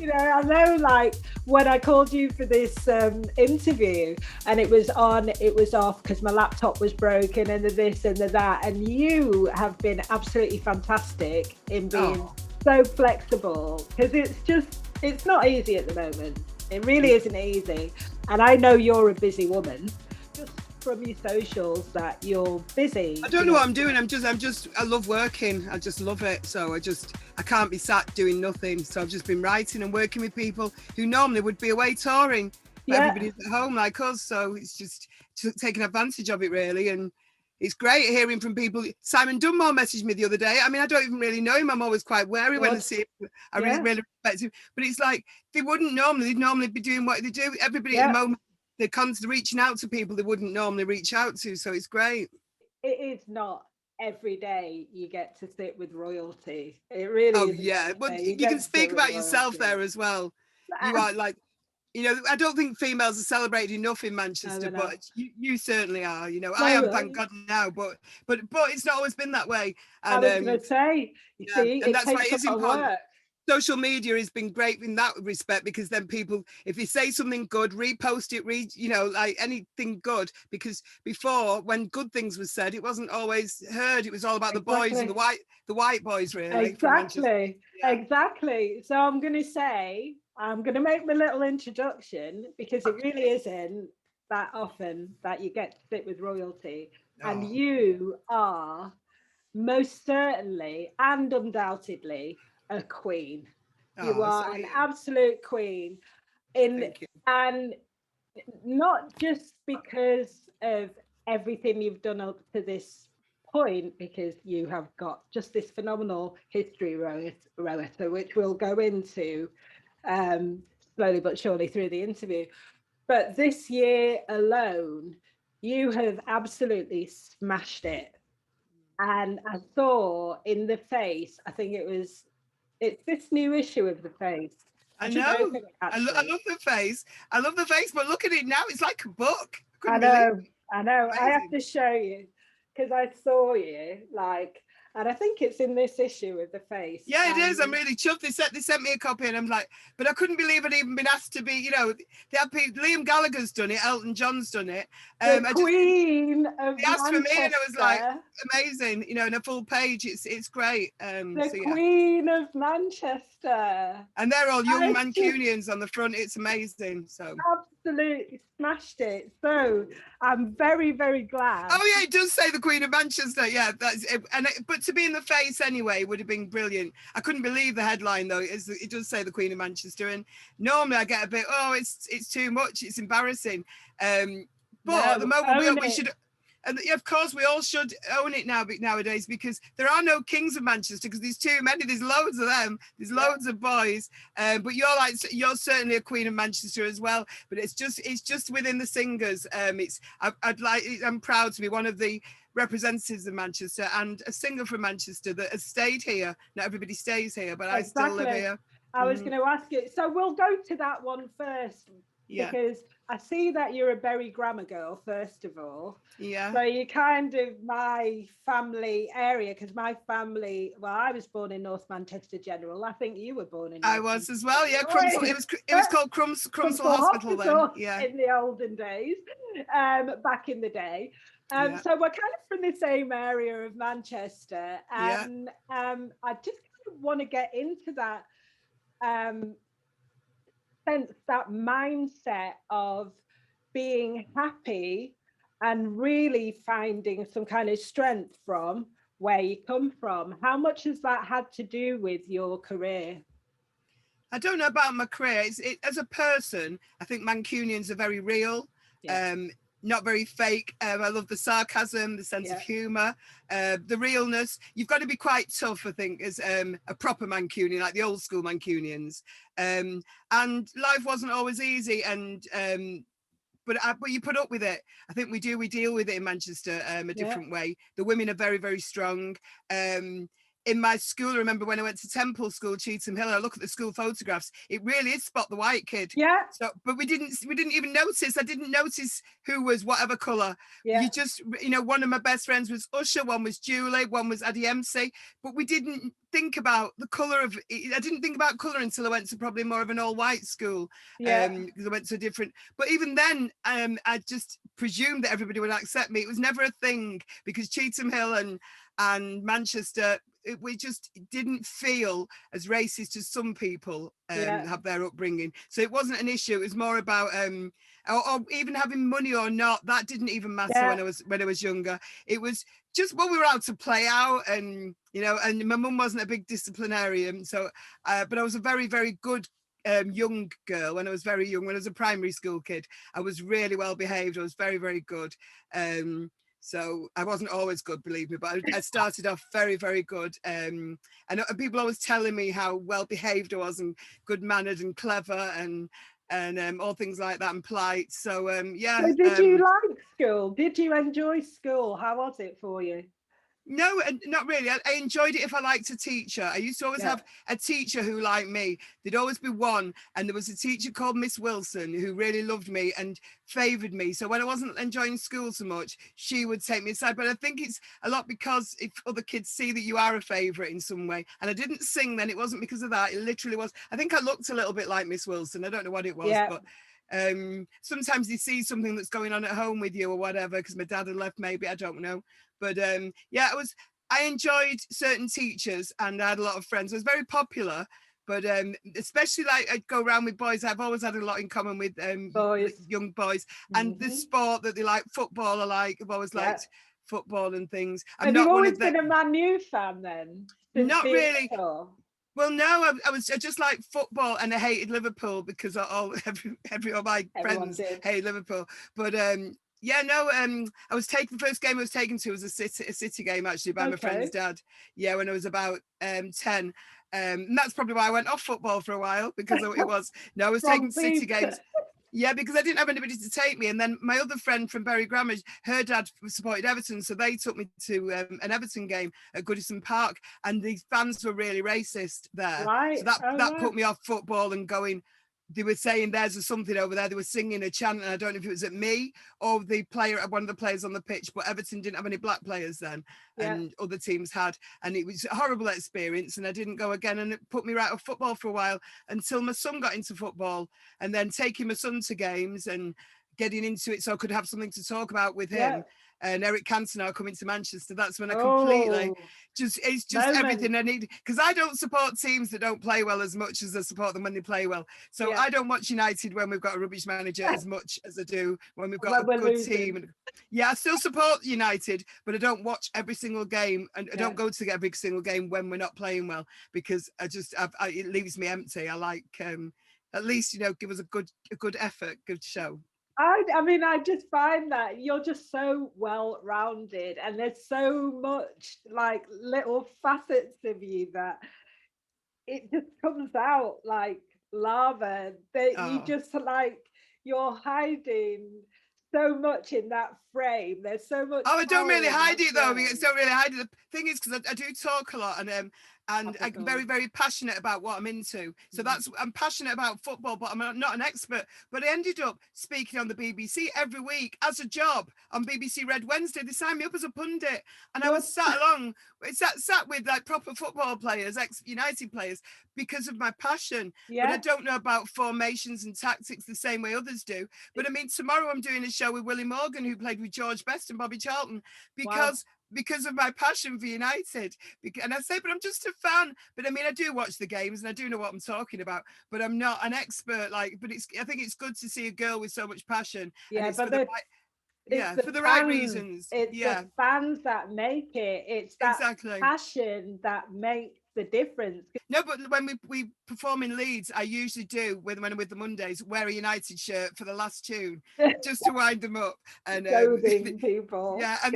I know, like when I called you for this interview, and it was off because my laptop was broken, and the this and the that, and you have been absolutely fantastic in being Oh, so flexible, because it's not easy at the moment. It really isn't easy, and I know you're a busy woman, just from your socials that you're I busy. don't know what I'm doing. I love working. I just love it. So I can't be sat doing nothing. So I've just been writing and working with people who normally would be away touring, but Yeah, everybody's at home like us. So it's just taking advantage of it really. And it's great hearing from people. Simon Dunmore messaged me the other day. I mean, I don't even really know him. I'm always quite wary when I good. see him. I really, Yeah, really respect him. But it's like they'd normally be doing what they do. Everybody at the yeah. moment, they're constantly reaching out to people they wouldn't normally reach out to. So it's great. It is not every day you get to sit with royalty. It really Oh isn't yeah, every well day you you can get to sit speak with about yourself royalty. there as well. You I are like, I don't think females are celebrated enough in don't Manchester, know. but you certainly are. I am, No, thank God now, but it's not always been that way, I and was going to say, you yeah, see, and it that's why takes it a is lot of important. work. Social media has been great in that respect because then people, if they say something good, repost it, like anything good. Because before, when good things were said, it wasn't always heard. It was all about the boys and Exactly. the white boys, really, from Manchester. Exactly. Yeah. Exactly. So I'm going to say, I'm going to make my little introduction because it really isn't that often that you get to sit with royalty. And Oh, you are most certainly and undoubtedly a queen. You oh, so are an absolute queen in thank you. and not just because of everything you've done up to this point, because you have got just this phenomenal history, Rowetta, which we'll go into slowly but surely through the interview. But this year alone, you have absolutely smashed it. And I saw in the face, I think it's this new issue of the face. I I should know. open it I actually. love the face. I love the face, but look at it now. It's like a book. I I couldn't believe it. know, I know. I have Amazing. to show you because I saw you like, and I think it's in this issue of the face. Yeah, it is. I'm And really chuffed. They sent me a copy, and I'm like, but I couldn't believe I'd even been asked to be. They have people, Liam Gallagher's done it, Elton John's done it. the I just Queen of They asked for me, and I was like, Manchester, amazing. In a full page. It's great. the So yeah, Queen of Manchester. and they're all young I just Mancunians on the front. It's amazing. So. absolutely smashed it. So I'm very, very glad. Oh yeah, it does say the Queen of Manchester. Yeah, that's it. But to be in the face anyway would have been brilliant. I couldn't believe the headline though. It does say the Queen of Manchester, and normally I get a bit, oh, it's too much. It's embarrassing. But at the No, moment own we it. should. And yeah, of course, we all should own it nowadays because there are no kings of Manchester because there's too many. There's loads of them. There's Yeah, loads of boys. But you're certainly a queen of Manchester as well. But it's just within the singers. I'm proud to be one of the representatives of Manchester and a singer from Manchester that has stayed here. Not everybody stays here, but I still live exactly. here. I was Mm-hmm. going to ask you. So we'll go to that one first Yeah, because I see that you're a Berry grammar girl, first of all. yeah. So you kind of my family area, because my family, well, I was born in North Manchester General. I think you were born in I North was as well. Yeah, Crumsel. Manchester. It was called Crumsel Crumpsall Hospital then. Hospital Yeah, in the olden days, back in the day. yeah, So we're kind of from the same area of Manchester, yeah. and I just kind of want to get into that um, sense, that mindset of being happy and really finding some kind of strength from where you come from. How much has that had to do with your career? I don't know about my career. As a person, I think Mancunians are very real, Yeah, um, not very fake. I love the sarcasm, the sense of yeah, humour, the realness. You've got to be quite tough, I think, as a proper Mancunian, like the old school Mancunians. And life wasn't always easy, but you put up with it. I think we deal with it in Manchester a yeah, different way. The women are very, very strong. Um, in my school, I remember when I went to Temple School, Cheetham Hill, I look at the school photographs, it really is Spot the White Kid. Yeah. So, but we didn't even notice. I didn't notice who was whatever colour. Yeah. You just, you know, one of my best friends was Usher, one was Julie, one was Addie MC, but we didn't think about the colour of, I didn't think about colour until I went to probably more of an all-white school. Yeah. Because I went to a different, but even then, I just presumed that everybody would accept me. It was never a thing, because Cheetham Hill and Manchester, we just didn't feel as racist as some people have their upbringing. So it wasn't an issue. It was more about or even having money or not. That didn't even matter when I was younger. It was just what we were out to play out, and you know. And my mum wasn't a big disciplinarian, so but I was a very, very good young girl when I was very young. When I was a primary school kid, I was really well behaved. I was very, very good. So I wasn't always good, believe me, but I started off very, very good. And people always telling me how well behaved I was and good mannered and clever and all things like that, and polite. So yeah. So did you like school? Did you enjoy school? How was it for you? No, not really. I enjoyed it if I liked a teacher. I used to always have a teacher who liked me. There'd always be one. And there was a teacher called Miss Wilson who really loved me and favoured me. So when I wasn't enjoying school so much, she would take me aside. But I think it's a lot because if other kids see that you are a favourite in some way. And I didn't sing then. It wasn't because of that. It literally was. I think I looked a little bit like Miss Wilson. I don't know what it was, but sometimes you see something that's going on at home with you or whatever, because my dad had left, maybe, I don't know. But yeah, I enjoyed certain teachers and I had a lot of friends. I was very popular, but especially like I'd go around with boys. I've always had a lot in common with young boys, and the sport that they like, football. I've always liked football and things. Have you always been a Man U fan then? Not really. Well, no, I just like football, and I hated Liverpool because all my friends hated Liverpool. But yeah, no, I was taken, the first game I was taken to was a city game actually by my friend's dad. Yeah, when I was about 10. And that's probably why I went off football for a while, because I was taking city games. Yeah, because I didn't have anybody to take me. And then my other friend from Bury Grammar, her dad supported Everton. So they took me to an Everton game at Goodison Park. And the fans were really racist there. Right. So that put me off football and going. They were saying there's something over there. They were singing a chant, and I don't know if it was at me or one of the players on the pitch, but Everton didn't have any black players then, and other teams had. And it was a horrible experience, and I didn't go again. And it put me right off football for a while until my son got into football, and then taking my son to games and getting into it so I could have something to talk about with him. And Eric Cantona coming to Manchester. That's when I completely it's just everything I need, because I don't support teams that don't play well as much as I support them when they play well. So I don't watch United when we've got a rubbish manager as much as I do when we've got a good team. Yeah, I still support United, but I don't watch every single game, and I don't go to every single game when we're not playing well, because it leaves me empty. I like at least, you know, give us a good effort, good show. I mean, I just find that you're just so well-rounded, and there's so much like little facets of you that it just comes out like lava, that you just like, you're hiding so much in that frame. There's so much. I don't really hide it though. I don't really hide it. The thing is, because I do talk a lot, and I'm very, very passionate about what I'm into. So I'm passionate about football, but I'm not an expert. But I ended up speaking on the BBC every week as a job on BBC Red Wednesday. They signed me up as a pundit, and I was sat with like proper football players, ex-United players, because of my passion. But I don't know about formations and tactics the same way others do. But I mean, tomorrow I'm doing a show with Willie Morgan, who played with George Best and Bobby Charlton, because of my passion for United. And I say, but I'm just a fan. But I mean, I do watch the games and I do know what I'm talking about, but I'm not an expert. I think it's good to see a girl with so much passion. Yeah, but for the right reasons. It's the fans that make it. It's that passion that makes the difference. No, but when we perform in Leeds, I usually do, when I'm with the Mondays, wear a United shirt for the last tune, just to wind them up. And goading people. Yeah, and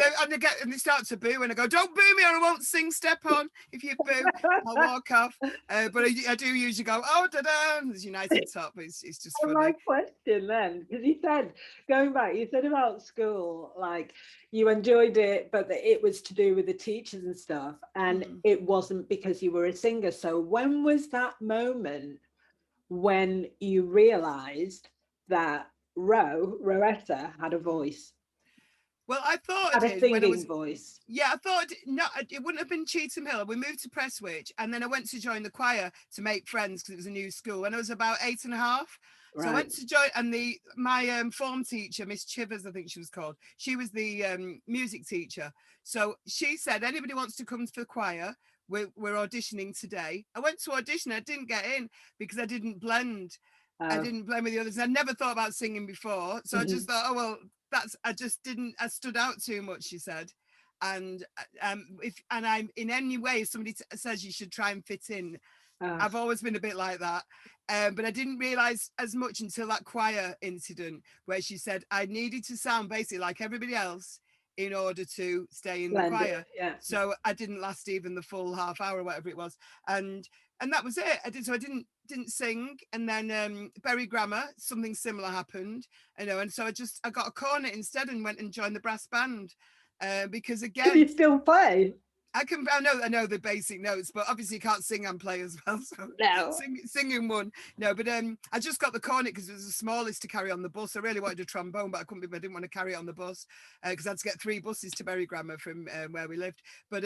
they start to boo, and I go, "Don't boo me, or I won't sing Step On." If you boo, I'll walk off. But I do usually go, "Oh, da-da!" There's United top. It's just funny. My question question then, because you said, going back, you said about school, like you enjoyed it, but that it was to do with the teachers and stuff, and it wasn't because you were a singer. So when was that moment when you realized that Rowetta had a voice, Well, I thought I had a did when I singing was, voice? yeah, I thought no, it wouldn't have been Cheetham Hill. We moved to Prestwich, and then I went to join the choir to make friends because it was a new school. When I was about 8.5, so I Right. went to join, and my form teacher, Miss Chivers, I think she was called. She was the music teacher. So she said, anybody wants to come to the choir? We're auditioning today. I went to audition. I didn't get in because I didn't blend. I Oh. didn't blend with the others. I never thought about singing before, so I just thought, oh well, I just didn't, I stood out too much, she said. And and I'm in any way, if somebody says you should try and fit in, I've always been a bit like that. But I didn't realize as much until that choir incident where she said I needed to sound basically like everybody else in order to stay in the choir. Yeah. So I didn't last even the full half hour or whatever it was. And that was it. I didn't sing. And then Berry Grammar, something similar happened, and so I got a cornet instead and went and joined the brass band. Because Can you again, still play? I know the basic notes, but obviously you can't sing and play as well. So No. singing one. No, but I just got the cornet because it was the smallest to carry on the bus. I really wanted a trombone, but I didn't want to carry it on the bus because I had to get 3 buses to Berry Grammar from where we lived. But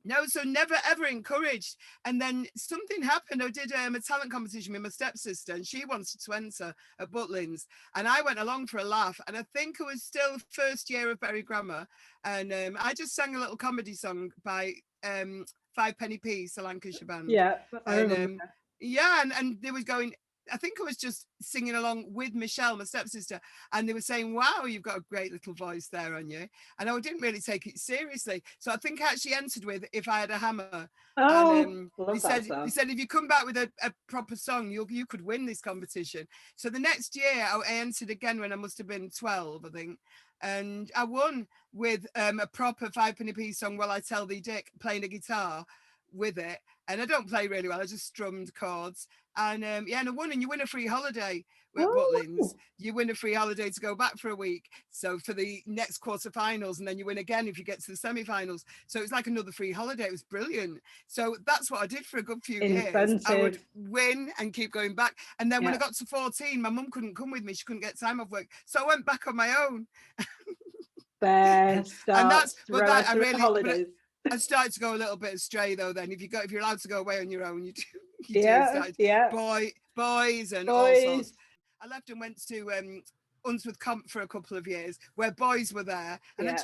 no, so never ever encouraged. And then something happened. I did a talent competition with my stepsister, and she wanted to enter at Butlins, and I went along for a laugh. And I think it was still first year of Berry Grammar, and I just sang a little comedy song by Five Penny Piece, a Lancashire band. Yeah, I And remember. yeah, and they was going. I think I was just singing along with Michelle, my stepsister, and they were saying, "Wow, you've got a great little voice there on you." And I didn't really take it seriously, so I think I actually entered with "If I Had a Hammer." Oh, And love that song. they said if you come back with a proper song, you could win this competition. So the next year I entered again when I must have been 12, I think, and I won with a proper 5 penny piece song. Well, I Tell Thee Dick, playing a guitar with it, and I don't play really well. I just strummed chords, and yeah, and I won, and you win a free holiday at Butlins. Oh, You win a free holiday to go back for a week, so for the next quarterfinals, and then you win again if you get to the semi-finals. So it's like another free holiday. It was brilliant. So that's what I did for a good few years. I would incentive. win and keep going back, and then when I Yeah. got to 14, my mum couldn't come with me. She couldn't get time off work, so I went back on my own. There And that's starts but that I Rowetta really but holidays. I started to go a little bit astray though. Then if you're allowed to go away on your own, you do. You do. Yeah, Started yeah. boys and all sorts. Boys. I left and went to Unsworth Comp for a couple of years where boys were there, and Yeah.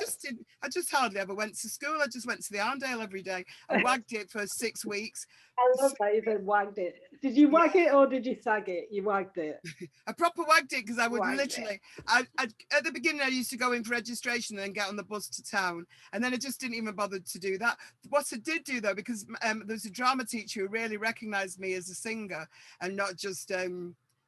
I just hardly ever went to school. I just went to the Arndale every day. I wagged it for 6 weeks. I love that you said wagged it. Did you Yeah, wag it or did you sag it? You wagged it. I proper wagged it because I would Wagged it. literally, at the beginning, I used to go in for registration and then get on the bus to town. And then I just didn't even bother to do that. What I did do though, because there was a drama teacher who really recognized me as a singer and not just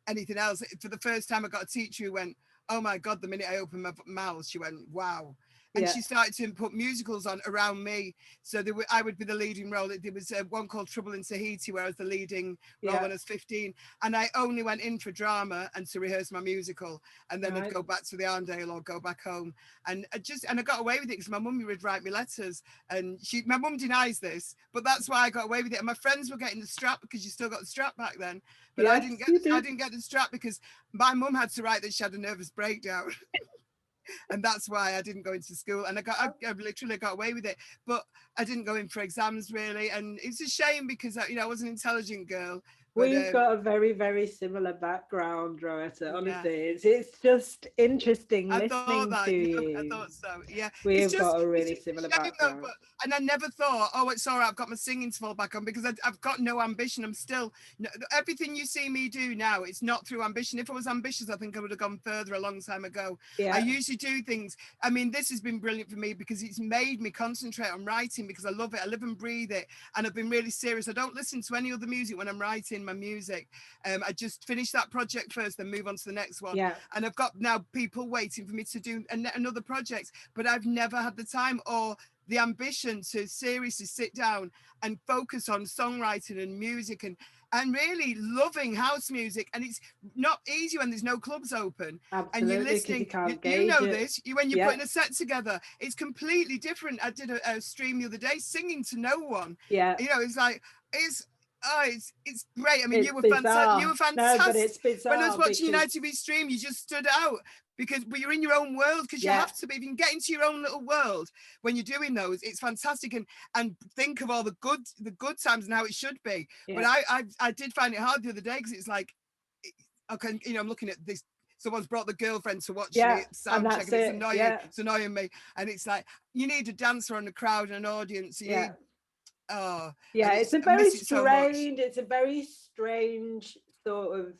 anything else. For the first time, I got a teacher who went, "Oh my God," the minute I opened my mouth, she went, "Wow." And Yeah. she started to put musicals on around me. So I would be the leading role. There was one called Trouble in Tahiti, where I was the leading role Yeah. when I was 15. And I only went in for drama and to rehearse my musical. And then I'd Right. go back to the Arndale or go back home. And I got away with it because my mum would write me letters. And my mum denies this, but that's why I got away with it. And my friends were getting the strap because you still got the strap back then. But Yes, you I did. didn't get the strap because my mum had to write that she had a nervous breakdown. And that's why I didn't go into school, and I literally got away with it, but I didn't go in for exams really, and it's a shame because I was an intelligent girl, but We've got a very, very similar background, Rowetta. yeah, Honestly, it's just interesting I thought listening to that. I you. thought so. Yeah, We've got a it's really just similar a shame though. background. But and I never thought, oh, it's all right. I've got my singing to fall back on because I've got no ambition. I'm still everything you see me do now. It's not through ambition. If I was ambitious, I think I would have gone further a long time ago. I Yeah. usually do things. I mean, this has been brilliant for me because it's made me concentrate on writing because I love it. I live and breathe it, and I've been really serious. I don't listen to any other music when I'm writing my music. I just finished that project first, then move on to the next one. Yeah. And I've got now people waiting for me to do another project, but I've never had the time or the ambition to seriously sit down and focus on songwriting and music and really loving house music. And it's not easy when there's no clubs open. Absolutely, and you're listening. you can't You gauge know it. this. When you're putting a set together, it's completely different. I did a stream the other day singing to no one. Yeah. You know, it's like it's great. I mean, It's you were bizarre. You were fantastic. No, but it's bizarre. When I was watching United We Stream, you just stood out because you're in your own world, because you have to be. If you can get into your own little world when you're doing those, it's fantastic. And think of all the good times and how it should be. Yeah. But I did find it hard the other day because it's like, okay, you know, I'm looking at this. Someone's brought the girlfriend to watch the sound check, and it's annoying. It's annoying me. And it's like, you need a dancer and a crowd and an audience. You need, it's a very strange. It's a very strange sort of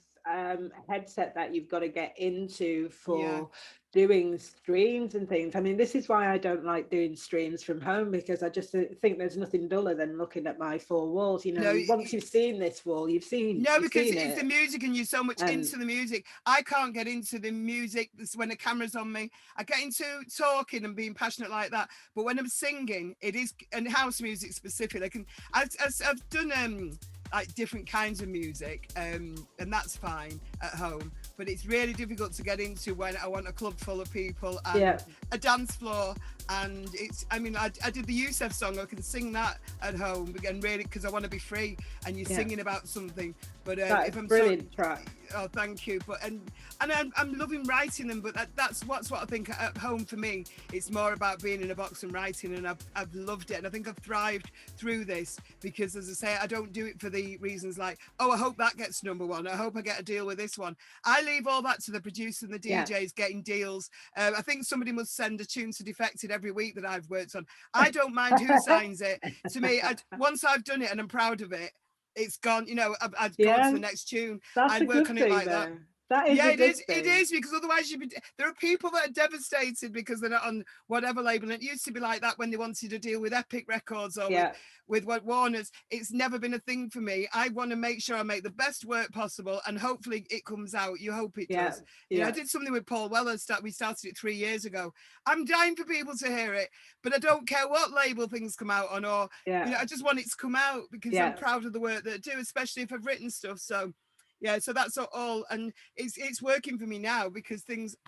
headset that you've got to get into for doing streams and things. I mean, this is why I don't like doing streams from home, because I just think there's nothing duller than looking at my four walls. You know, once you've seen this wall, you've seen. No, because it's the music, and you're so much into the music. I can't get into the music when the camera's on me. I get into talking and being passionate like that, but when I'm singing, it is, and house music specifically. I've done like different kinds of music, and that's fine at home. But it's really difficult to get into when I want a club full of people and a dance floor. And it's, I mean, I did the Youssef song. I can sing that at home again, really, because I want to be free. And you're singing about something. But if I'm brilliant track. Oh, thank you. But and I'm loving writing them. But that's what I think at home for me. It's more about being in a box and writing, and I've loved it. And I think I've thrived through this because, as I say, I don't do it for the reasons like, oh, I hope that gets #1. I hope I get a deal with this one. I leave all that to the producer and the DJs getting deals. I think somebody must send a tune to Defected every week that I've worked on. I don't mind who signs it. To me, once I've done it and I'm proud of it, it's gone. You know, I'd go on to the next tune. I'd work on it like that. That is it is, because otherwise there are people that are devastated because they're not on whatever label. And it used to be like that when they wanted to deal with Epic Records or with what Warner's. It's never been a thing for me. I want to make sure I make the best work possible, and hopefully it comes out. You hope it does. You know, I did something with Paul Weller. We started it 3 years ago. I'm dying for people to hear it, but I don't care what label things come out on, or you know, I just want it to come out because I'm proud of the work that I do, especially if I've written stuff. So so that's all, and it's working for me now because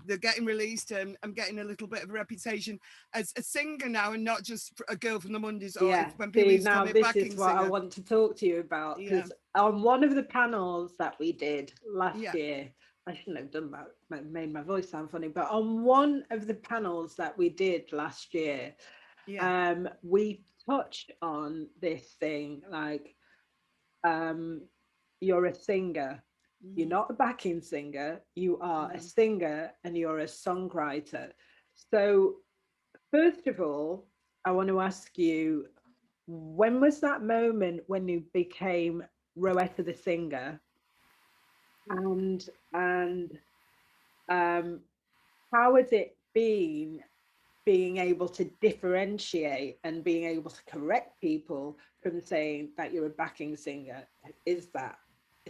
they're getting released, and I'm getting a little bit of a reputation as a singer now, and not just a girl from the Mondays. Or when people used to call me a backing is what singer. I want to talk to you about, because on one of the panels that we did last year, I shouldn't have done that, made my voice sound funny, but on one of the panels that we did last year, we touched on this thing, like you're a singer. You're not a backing singer, you are a singer, and you're a songwriter. So first of all, I want to ask you, when was that moment when you became Rowetta the singer? And how has it been being able to differentiate and being able to correct people from saying that you're a backing singer? Is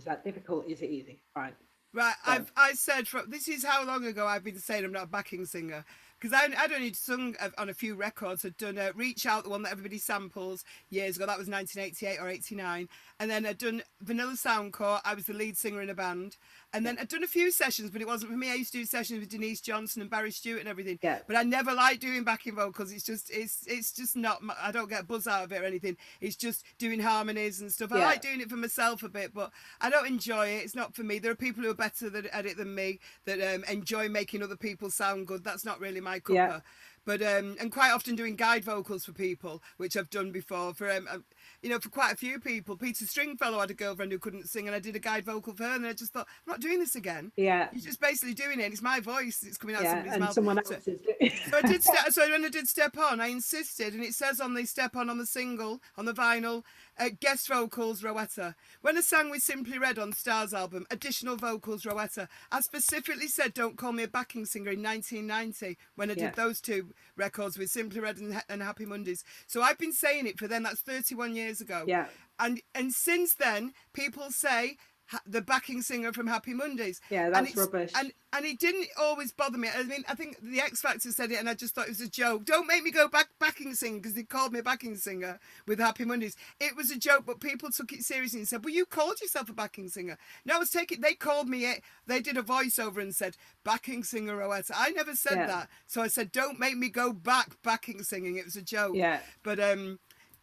that difficult? Is it easy? Right. So. I said, this is how long ago I've been saying I'm not a backing singer. Because I'd only sung on a few records. I'd done Reach Out, the one that everybody samples, years ago. That was 1988 or 89. And then I'd done Vanilla Soundcore. I was the lead singer in a band. And then I'd done a few sessions, but it wasn't for me. I used to do sessions with Denise Johnson and Barry Stewart and everything. Yeah. But I never liked doing backing vocals. It's just not, I don't get a buzz out of it or anything. It's just doing harmonies and stuff. I like doing it for myself a bit, but I don't enjoy it. It's not for me. There are people who are better at it than me, that enjoy making other people sound good. That's not really my cuppa. But and quite often doing guide vocals for people, which I've done before for you know, for quite a few people. Peter Stringfellow had a girlfriend who couldn't sing, and I did a guide vocal for her, and I just thought, I'm not doing this again. You're just basically doing it, and it's my voice, it's coming out somebody's mouth. Someone else is doing. So when I did Step On, I insisted, and it says on the Step On the single, on the vinyl, guest vocals Rowetta. When I sang with Simply Red on Stars album, additional vocals Rowetta. I specifically said, don't call me a backing singer in 1990 when I did those two records with Simply Red and Happy Mondays. So I've been saying it for then, that's 31 years ago. Yeah. And since then, people say the backing singer from Happy Mondays. Yeah, that's rubbish. And it didn't always bother me. I mean, I think the X Factor said it, and I just thought it was a joke. Don't make me go backing singer, because they called me a backing singer with Happy Mondays. It was a joke, but people took it seriously and said, well, you called yourself a backing singer. No, they called me it. They did a voiceover and said, backing singer Rowetta. I never said that. So I said, don't make me go backing singing. It was a joke. Yeah. But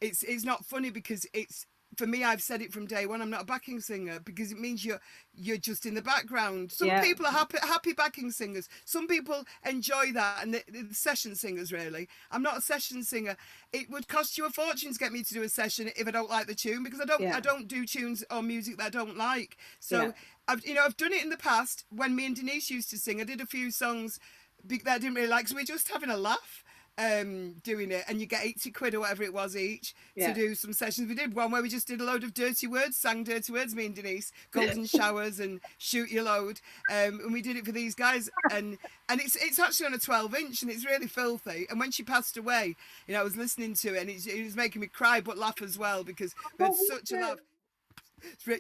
it's not funny, because it's, for me, I've said it from day one, I'm not a backing singer, because it means you're just in the background. Some people are happy backing singers. Some people enjoy that, and the session singers, really. I'm not a session singer. It would cost you a fortune to get me to do a session if I don't like the tune, because I don't do tunes or music that I don't like. So I've done it in the past. When me and Denise used to sing, I did a few songs that I didn't really like, so we were just having a laugh. Doing it, and you get 80 quid or whatever it was each to do some sessions. We did one where we just did a load of dirty words, sang dirty words, me and Denise, golden showers and shoot your load, and we did it for these guys, and it's actually on a 12-inch, and it's really filthy. And when she passed away, I was listening to it, and it was making me cry but laugh as well, because we had such a laugh.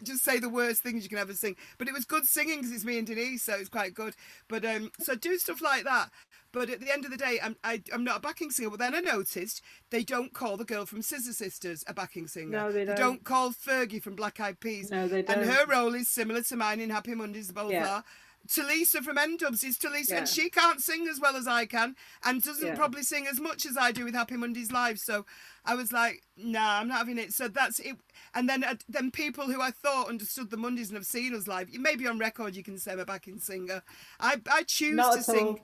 Just say the worst things you can ever sing, but it was good singing because it's me and Denise, so it's quite good. But so do stuff like that. But at the end of the day, I'm not a backing singer. But then I noticed they don't call the girl from Scissor Sisters a backing singer. No, they don't. They don't call Fergie from Black Eyed Peas. No, they don't. And her role is similar to mine in Happy Mondays, both are. Talisa from N-Dubs is Talisa, and she can't sing as well as I can, and doesn't probably sing as much as I do with Happy Mondays Live. So I was like, nah, I'm not having it. So that's it. And then people who I thought understood the Mondays and have seen us live, maybe on record you can say I'm a backing singer. I choose to sing.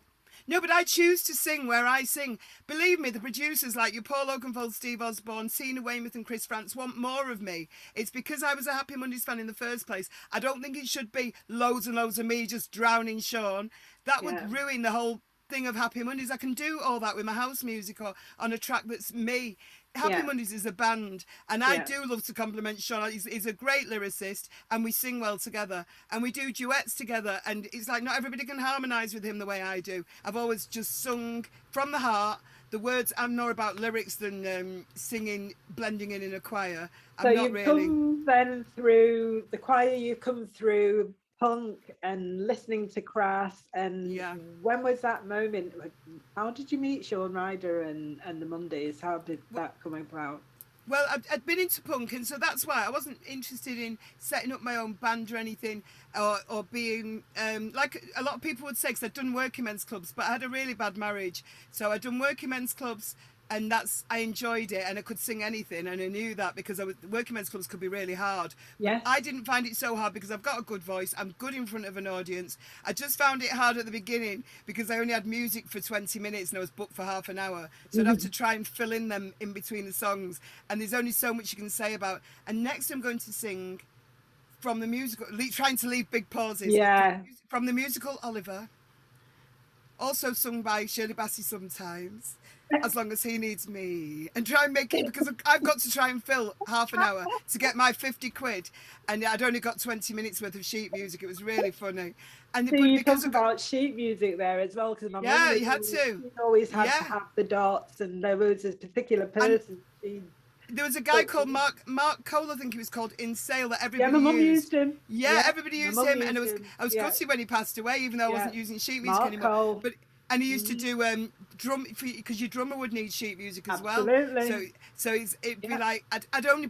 No, but I choose to sing where I sing. Believe me, the producers like you, Paul Oakenfold, Steve Osborne, Tina Weymouth and Chris France want more of me. It's because I was a Happy Mondays fan in the first place. I don't think it should be loads and loads of me just drowning Sean. That would ruin the whole thing of Happy Mondays. I can do all that with my house music or on a track that's me. Happy Mondays is a band, and I do love to compliment Sean. He's a great lyricist, and we sing well together, and we do duets together, and it's like not everybody can harmonise with him the way I do. I've always just sung from the heart. The words, I'm more about lyrics than singing, blending in a choir. So you've come then through the choir, you've come through punk and listening to Crass, and when was that moment? How did you meet Sean Ryder and the Mondays? How did that come about? Well, I'd been into punk, and so that's why I wasn't interested in setting up my own band or anything, or being like a lot of people would say, because I'd done working men's clubs, but I had a really bad marriage, so I'd done working men's clubs. And I enjoyed it, and I could sing anything, and I knew that because working men's clubs could be really hard. Yes. I didn't find it so hard because I've got a good voice. I'm good in front of an audience. I just found it hard at the beginning because I only had music for 20 minutes and I was booked for half an hour. So I'd have to try and fill in them in between the songs. And there's only so much you can say about. And next I'm going to sing from the musical, trying to leave big pauses. Yeah. From the musical Oliver. Also sung by Shirley Bassey sometimes. As long as he needs me, and try and make it, because I've got to try and fill half an hour to get my 50 quid, and I'd only got 20 minutes worth of sheet music. It was really funny. And so you talk about sheet music there as well, because my mum you had to. Always had to have the dots, and there was a particular person. There was a guy called Mark Cole, I think he was called, in Sale that everybody used. Yeah, my mum used him. Yeah, everybody used him, and I was gutted when he passed away, even though I wasn't using sheet music anymore. And he used to do drum, because your drummer would need sheet music as well. Absolutely. So it'd be like I'd only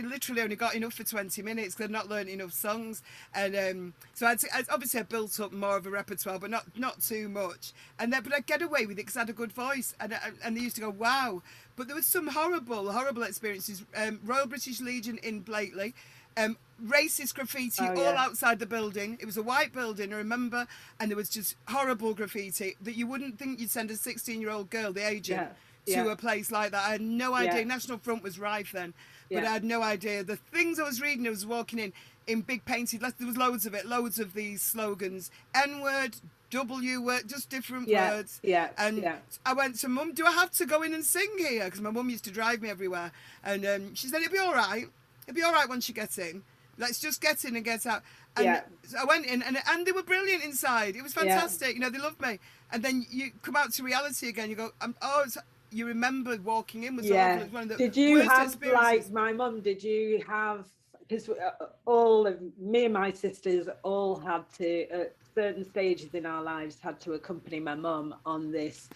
literally only got enough for 20 minutes because I'd not learned enough songs, and so obviously I built up more of a repertoire, but not too much. But I'd get away with it because I had a good voice, and they used to go wow. But there was some horrible experiences. Royal British Legion in Blakely. Racist graffiti all outside the building. It was a white building, I remember, and there was just horrible graffiti that you wouldn't think you'd send a 16-year-old girl, the agent, to a place like that. I had no idea. National Front was rife then, but I had no idea. The things I was reading, I was walking in big painted letters. There was loads of it, loads of these slogans. N-word, W-word, just different words. I went to Mum, do I have to go in and sing here? Because my mum used to drive me everywhere. And she said, it'll be all right. It'll be all right once you get in. Let's just get in and get out. And so I went in, and they were brilliant inside. It was fantastic. You know, they loved me. And then you come out to reality again. You go, you remember walking in was awful. It was one of the did you worst have experiences. like my mum? Did you have, because all of me and my sisters all had to at certain stages in our lives had to accompany my mum on this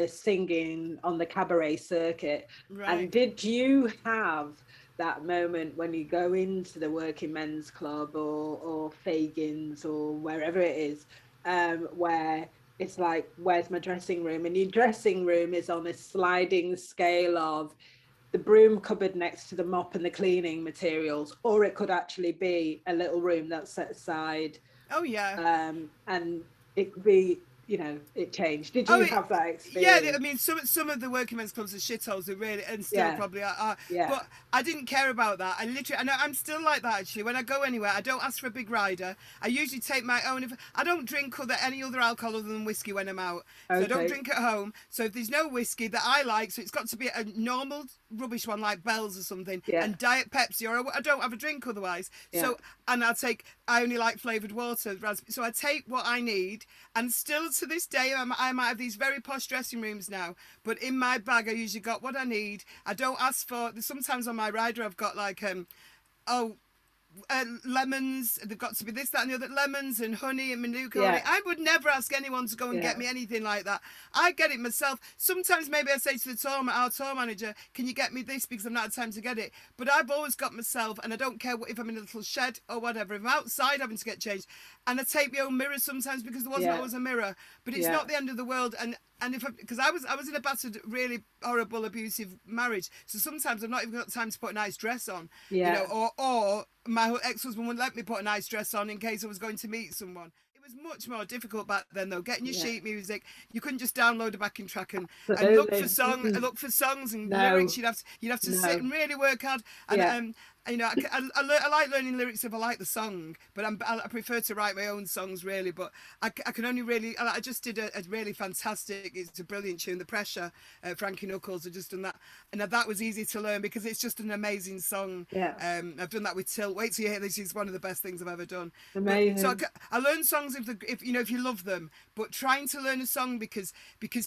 singing on the cabaret circuit. Right. And did you have that moment when you go into the working men's club or Fagin's or wherever it is, where it's like, where's my dressing room? And your dressing room is on a sliding scale of the broom cupboard next to the mop and the cleaning materials, or it could actually be a little room that's set aside. Oh yeah. And it could be, you know, it changed. Did you have that experience? Yeah, I mean, some of the working men's clubs are shitholes, they really, and still probably are. But I didn't care about that. I'm still like that actually. When I go anywhere, I don't ask for a big rider. I usually take my own. I don't drink any other alcohol other than whiskey when I'm out. So I don't drink at home. So if there's no whiskey that I like, so it's got to be a normal rubbish one like Bell's or something, and Diet Pepsi, or I don't have a drink otherwise. So, and I only like flavoured water, so I take what I need, and still to this day, I might have these very posh dressing rooms now, but in my bag I usually got what I need. I don't ask for, sometimes on my rider I've got like, lemons, they've got to be this, that and the other, lemons and honey and manuka honey. I would never ask anyone to go and get me anything like that. I get it myself. Sometimes maybe I say to our tour manager, can you get me this, because I've not had time to get it, but I've always got myself, and I don't care if I'm in a little shed or whatever, if I'm outside having to get changed, and I take my own mirror sometimes, because there wasn't always a mirror, but it's not the end of the world. And because I was in a battered, really horrible, abusive marriage, so sometimes I've not even got time to put a nice dress on, you know, or my ex-husband wouldn't let me put a nice dress on in case I was going to meet someone. It was much more difficult back then, though. Getting your sheet music, you couldn't just download a backing track and look for songs and lyrics. You'd have to sit and really work hard. And you know, I like learning lyrics if I like the song, but I prefer to write my own songs really. But I can only really, I just did a really fantastic, it's a brilliant tune, The Pressure, Frankie Knuckles. I've just done that, and that was easy to learn because it's just an amazing song. I've done that with Tilt. Wait till you hear this, is one of the best things I've ever done. Amazing. So I learn songs if you know, if you love them, but trying to learn a song because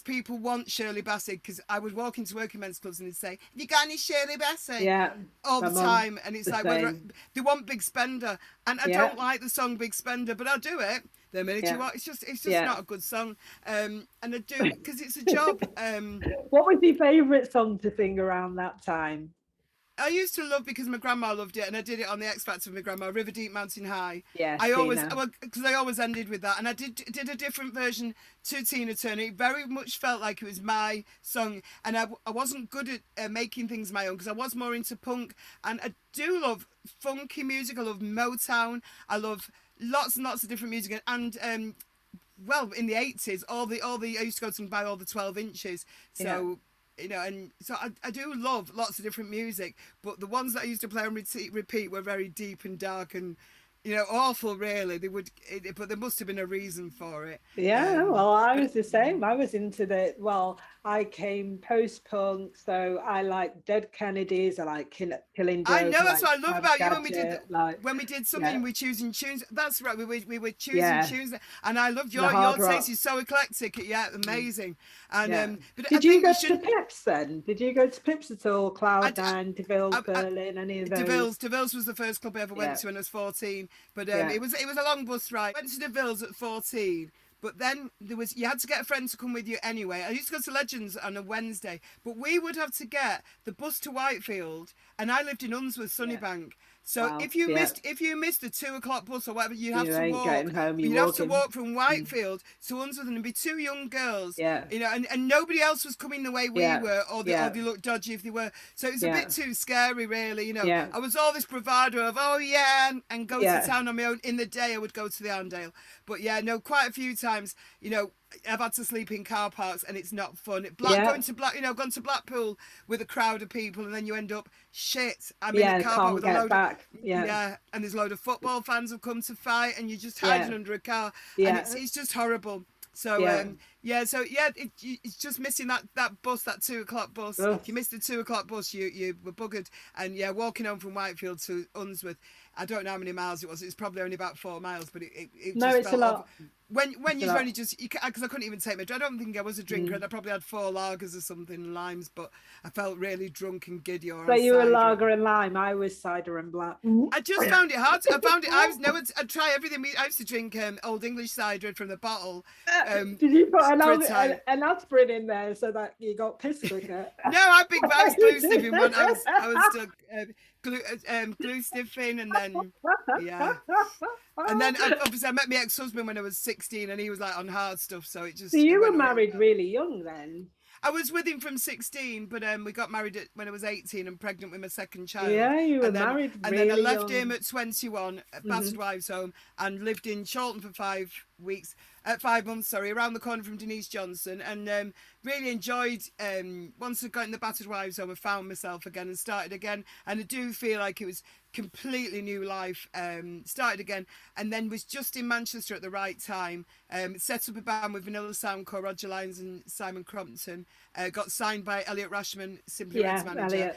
people want Shirley Bassey, because I would walk into working men's clubs and they'd say, have you got any Shirley Bassey? All the time. And it's like, they want Big Spender, and I don't like the song Big Spender, but I'll do it the minute you want. It's just not a good song, and I do because it's a job. What was your favourite song to sing around that time? I used to love, because my grandma loved it, and I did it on the X Factor with my grandma, River Deep Mountain High. I always ended with that, and I did a different version to Tina Turner. It very much felt like it was my song, and I wasn't good at making things my own, because I was more into punk, and I do love funky music. I love Motown. I love lots and lots of different music, and well, in the 80s, I used to go to buy all the 12 inches, so. You know, and so I do love lots of different music, but the ones that I used to play on repeat were very deep and dark and, you know, awful really. But there must have been a reason for it. Well, I was the same. I was into I came post-punk, so I like Dead Kennedys, I like Killing Joke. I know, that's what I love about you when we did something, we're choosing tunes. That's right, we were choosing tunes, and I loved your taste is so eclectic. Amazing. And but did you go to Pips then? Did you go to Pips at all? Cloud9, DeVille's, Berlin, any of those? DeVille's was the first club I ever went to when I was 14. But it was a long bus ride. I went to DeVille's at 14. But then you had to get a friend to come with you anyway. I used to go to Legends on a Wednesday, but we would have to get the bus to Whitefield, and I lived in Unsworth, Sunnybank. So if you missed the 2 o'clock bus or whatever, you'd have to walk. You'd have to walk from Whitefield to Unsworth, and there'd be 2 young girls. You know, and nobody else was coming the way we were, or they looked dodgy if they were. So it was a bit too scary, really. You know, I was all this bravado of and go to town on my own. In the day, I would go to the Arndale, but quite a few times, you know, I've had to sleep in car parks, and it's not fun. Gone to Blackpool with a crowd of people, and then you end up I'm in a car park with a load and there's a load of football fans have come to fight, and you're just hiding under a car, and it's just horrible. So it's just missing that bus, that 2 o'clock bus. If you missed the 2 o'clock bus, you were buggered. And walking home from Whitefield to Unsworth, I don't know how many miles it was. It's probably only about 4 miles, but it No, just it's a felt lot. when you've only just, because I couldn't even take my, I don't think I was a drinker, and I probably had 4 lagers or something, limes, but I felt really drunk and giddy. Or So on you were cider. lager and lime. I was cider and black. I just found it hard. I'd try everything. I used to drink Old English cider from the bottle. Did you put an aspirin in there so that you got pissed quicker? No, I was glue sniffing when I was still glue sniffing, and then and then obviously I met my ex-husband when I was 16, and he was like on hard stuff, so it just. So you were married really young then? I was with him from 16, but we got married when I was 18 and pregnant with my second child. Yeah, you were married really young. And then I left him at 21 at Battered Wives Home and lived in Chorlton for 5 months, around the corner from Denise Johnson, and really enjoyed, once I got in the Battered Wives Home, I found myself again and started again, and I do feel like it was completely new life. Started again, and then was just in Manchester at the right time. Set up a band with Vanilla Soundcore, Roger Lyons and Simon Crompton. Got signed by Elliot Rashman, Simply Red's manager.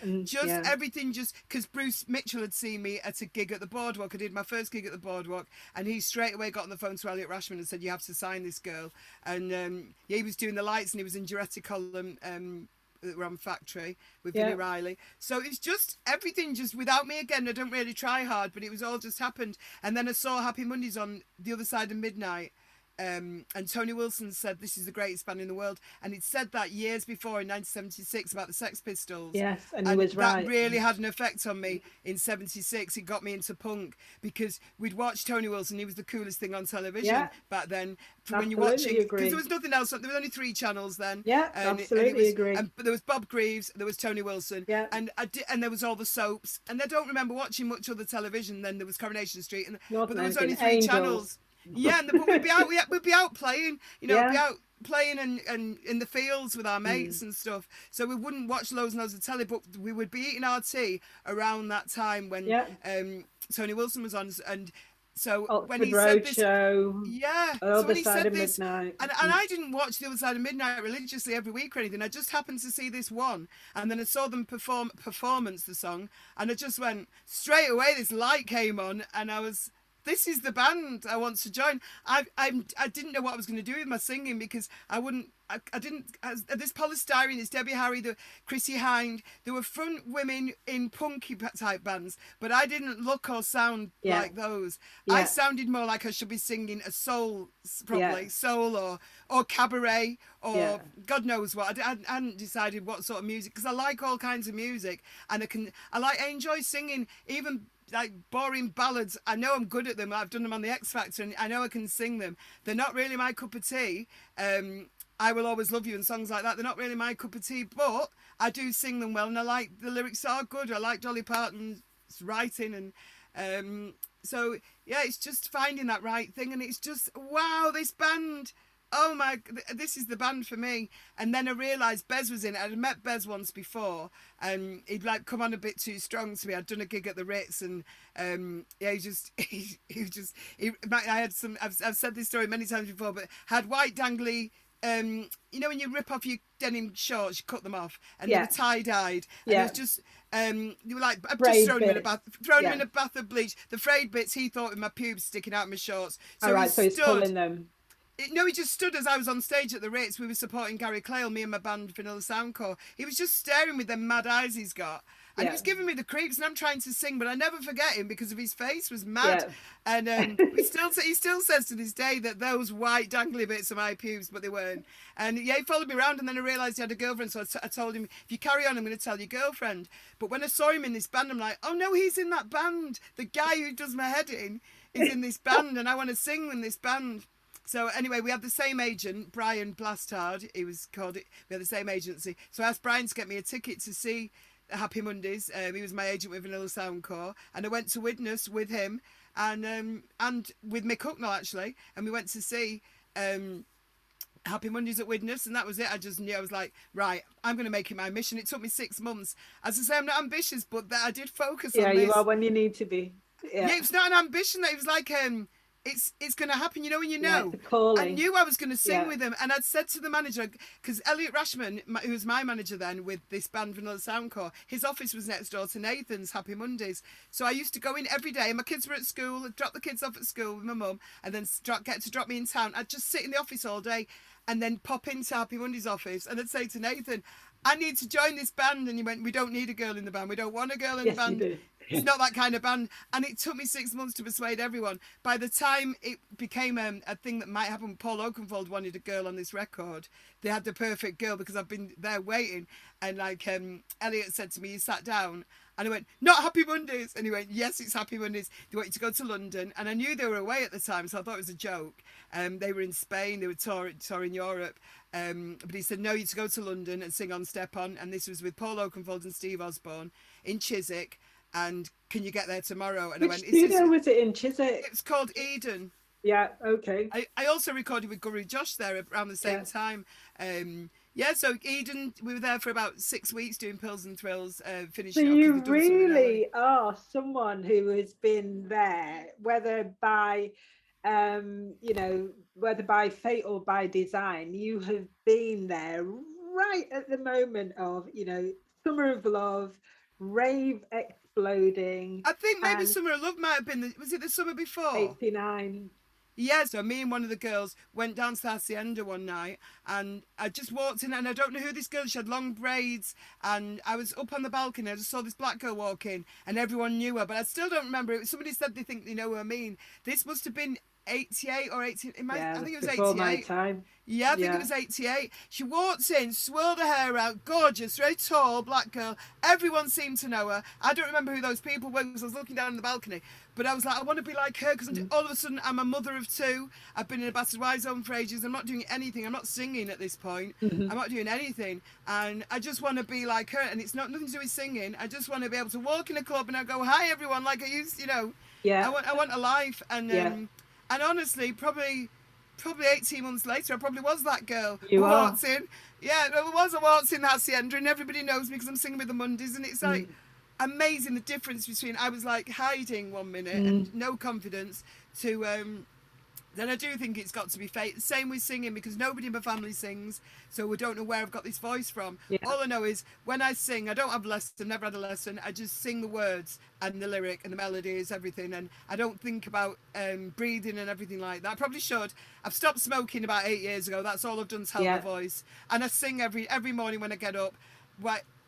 Everything just because Bruce Mitchell had seen me at a gig at the Boardwalk. I did my first gig at the Boardwalk, and he straight away got on the phone to Elliot Rashman and said, "You have to sign this girl." And he was doing the lights, and he was in Jurassic Column. Rum Factory with Billy Riley. So it's just everything just without me again. I don't really try hard, but it was all just happened. And then I saw Happy Mondays on The Other Side of Midnight. And Tony Wilson said, "This is the greatest band in the world," and he'd said that years before in 1976 about the Sex Pistols. Yes, and he was right. That really had an effect on me in '76. It got me into punk because we'd watch Tony Wilson. He was the coolest thing on television back then. When you're watching, because there was nothing else. There was only 3 channels then. Yeah, absolutely agree. But there was Bob Greaves, there was Tony Wilson, and there was all the soaps. And I don't remember watching much other television. Then there was Coronation Street, but there was only 3 channels. Yeah, but we'd be out playing, we'd be out playing and in the fields with our mates and stuff. So we wouldn't watch loads and loads of telly, but we would be eating our tea around that time when Tony Wilson was on. And so Oxford when he Road said this, Show, so when he said this, Midnight. and I didn't watch The Other Side of Midnight religiously every week or anything. I just happened to see this one, and then I saw them performance the song, and I just went straight away. This light came on, and I was. This is the band I want to join. I didn't know what I was going to do with my singing because this polystyrene, it's Debbie Harry, the Chrissy Hind, there were front women in punky type bands, but I didn't look or sound like those. I sounded more like I should be singing a soul, probably soul or cabaret or God knows what. I hadn't decided what sort of music, because I like all kinds of music, and I enjoy singing even like boring ballads. I know I'm good at them. I've done them on the X Factor, and I know I can sing them. They're not really my cup of tea. I Will Always Love You and songs like that. They're not really my cup of tea, but I do sing them well, and I like the lyrics are good. I like Dolly Parton's writing, and so it's just finding that right thing, and it's just wow, this band. Oh my, this is the band for me. And then I realised Bez was in it. I'd met Bez once before, and he'd like come on a bit too strong to me. I'd done a gig at the Ritz, and I've said this story many times before, but had white dangly, when you rip off your denim shorts, you cut them off, and they were tie-dyed, and it was just, they were like, I've just thrown them in a bath of bleach. The frayed bits, he thought with my pubes sticking out of my shorts. So he's pulling them. No, he just stood as I was on stage at the Ritz. We were supporting Gary Clayle, me and my band Vanilla Soundcore. He was just staring with them mad eyes he's got. And he was giving me the creeps, and I'm trying to sing, but I never forget him because of his face was mad. And he still says to this day that those white dangly bits are my pubes, but they weren't. And he followed me around, and then I realised he had a girlfriend, so I told him, if you carry on, I'm going to tell your girlfriend. But when I saw him in this band, I'm like, oh no, he's in that band. The guy who does my head in is in this band, and I want to sing in this band. So anyway, we had the same agent, Brian Blastard, he was called it. We had the same agency. So I asked Brian to get me a ticket to see Happy Mondays. He was my agent with Vanilla Soundcore, and I went to Widnes with him and with Mick Hucknall actually, and we went to see Happy Mondays at Widnes, and that was it. I just knew, I was like, right, I'm going to make it my mission. It took me 6 months. As I say, I'm not ambitious, but I did focus on this. Yeah, you are when you need to be. Yeah, it's not an ambition. It was like it's going to happen, you know, when you Yeah, know. it's a calling. I knew I was going to sing Yeah. with them, and I'd said to the manager, because Elliot Rashman, who was my manager then with this band Vanilla Soundcore, his office was next door to Nathan's Happy Mondays, so I used to go in every day. My kids were at school, I'd drop the kids off at school with my mum, and then get to drop me in town. I'd just sit in the office all day, and then pop into Happy Mondays office, and I'd say to Nathan, I need to join this band. And he went, we don't need a girl in the band. We don't want a girl in the band. It's not that kind of band. And it took me 6 months to persuade everyone. By the time it became a thing that might happen, Paul Oakenfold wanted a girl on this record. They had the perfect girl because I've been there waiting. And like Elliot said to me, he sat down and I went, not Happy Mondays. And he went, yes, it's Happy Mondays. They want you to go to London. And I knew they were away at the time, so I thought it was a joke. They were in Spain. They were touring Europe. But he said, no, you to go to London and sing on Step On. And this was with Paul Oakenfold and Steve Osborne in Chiswick. And can you get there tomorrow? And Which I went, studio was it in Chiswick? It's called Eden. Yeah, okay. I also recorded with Guru Josh there around the same time. So Eden, we were there for about 6 weeks doing Pills and Thrills, finishing So up. you really are someone who has been there, whether by whether by fate or by design. You have been there right at the moment of, Summer of Love, rave exploding. I think maybe Summer of Love might have been, was it the summer before? 89. Yeah, so me and one of the girls went down to the Hacienda one night, and I just walked in, and I don't know who this girl, she had long braids, and I was up on the balcony, I just saw this black girl walk in, and everyone knew her, but I still don't remember it. Somebody said they think they know who I mean. This must have been 88 or 18, I think it was 88. Before my time. Yeah, I think it was 88. She walked in, swirled her hair out, gorgeous, very tall, black girl. Everyone seemed to know her. I don't remember who those people were because I was looking down on the balcony. But I was like, I want to be like her, because all of a sudden I'm a mother of two. I've been in a Battered Wives home for ages. I'm not doing anything. I'm not singing at this point. I'm not doing anything. And I just want to be like her. And it's nothing to do with singing. I just want to be able to walk in a club and I go, hi, everyone, like I used, Yeah. I want a life. And honestly, probably 18 months later, I probably was that girl who walked in. Yeah, I walked in the Hacienda, and everybody knows me because I'm singing with the Mondays, and it's like amazing the difference between, I was like hiding 1 minute and no confidence to then I do think it's got to be fate. Same with singing, because nobody in my family sings, so we don't know where I've got this voice from. All I know is when I sing, I don't have lessons, I've never had a lesson, I just sing the words and the lyric and the melodies, everything, and I don't think about breathing and everything like that. I probably should. I've stopped smoking about 8 years ago. That's all I've done to help my voice, and I sing every morning when I get up.